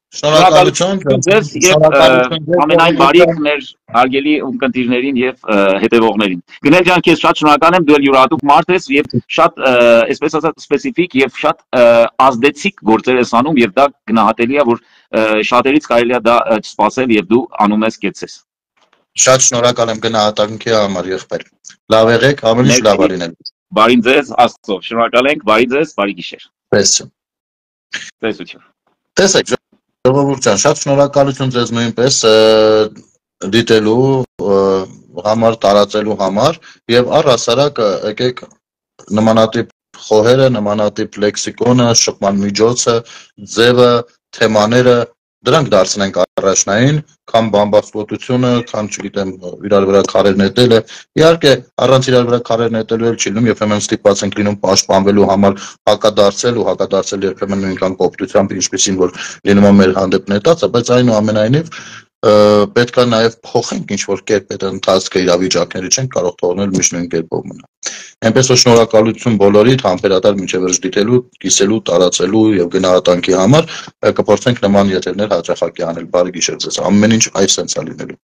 Շնորհակալություն ձեզ եւ ամենայն բարիք մեր հարգելի ունկնդիրներին եւ հետևողներին։ Գնել ջան, քեզ շատ շնորհակալ եմ, դու էլ յուրահատուկ մարդ ես եւ շատ այսպես ասած սպეციფიկ եւ շատ ազդեցիկ գործեր ես անում եւ դա գնահատելի է, որ շատերից կարելի է դա չսպասել եւ դու անում ես կեցես։ Շատ շնորհակալ եմ գնահատանքի համար, եղբայր։ Լավ եղեք, ամեն ինչ լավ լինել։ Բարին ձեզ, Աստծո։ Շնորհակալ ենք, բարի ձեզ, բարի գիշեր։ Տեսություն։ Տեսություն։ Տեսեք, ժողովուրդ ջան, շատ շնորհակալություն ձեզ նույնպես դիտելու համար, տարածելու համար եւ առհասարակ եկեք նմանատիպ խոհերը, նմանատիպ լեքսիկոնը, շփման միջոցը, ձևը, թեմաները դրանք դարձնենք առաջնային, քան բամբաստոտությունը, քան չգիտեմ իրար վրա քարեր նետելը, իհարկե առանց իրար վրա քարեր նետելու էլ չի լինում, երբեմն ստիպված ենք լինում պաշտպանվելու համար հակադարձել ու հակադարձել երբեմն նույնքան կոպտությամբ, ինչպեսին որ լինում է մեր հանդեպ նետածը, բայց այնուամենայնիվ պետք է նաև փոխենք ինչ-որ կերպ այդ ընթացքը իրավիճակների չենք կարող թողնել միշտ նույն կերպով մնա։ Այնպես որ շնորհակալություն բոլորիդ համբերատար մինչև վերջ դիտելու, կիսելու, տարածելու եւ գնահատանքի համար կփորձենք նման եթերներ հաճախակի անել։ Բարի գիշեր ձեզ։ Ամեն ինչ այս սենսա լինելու։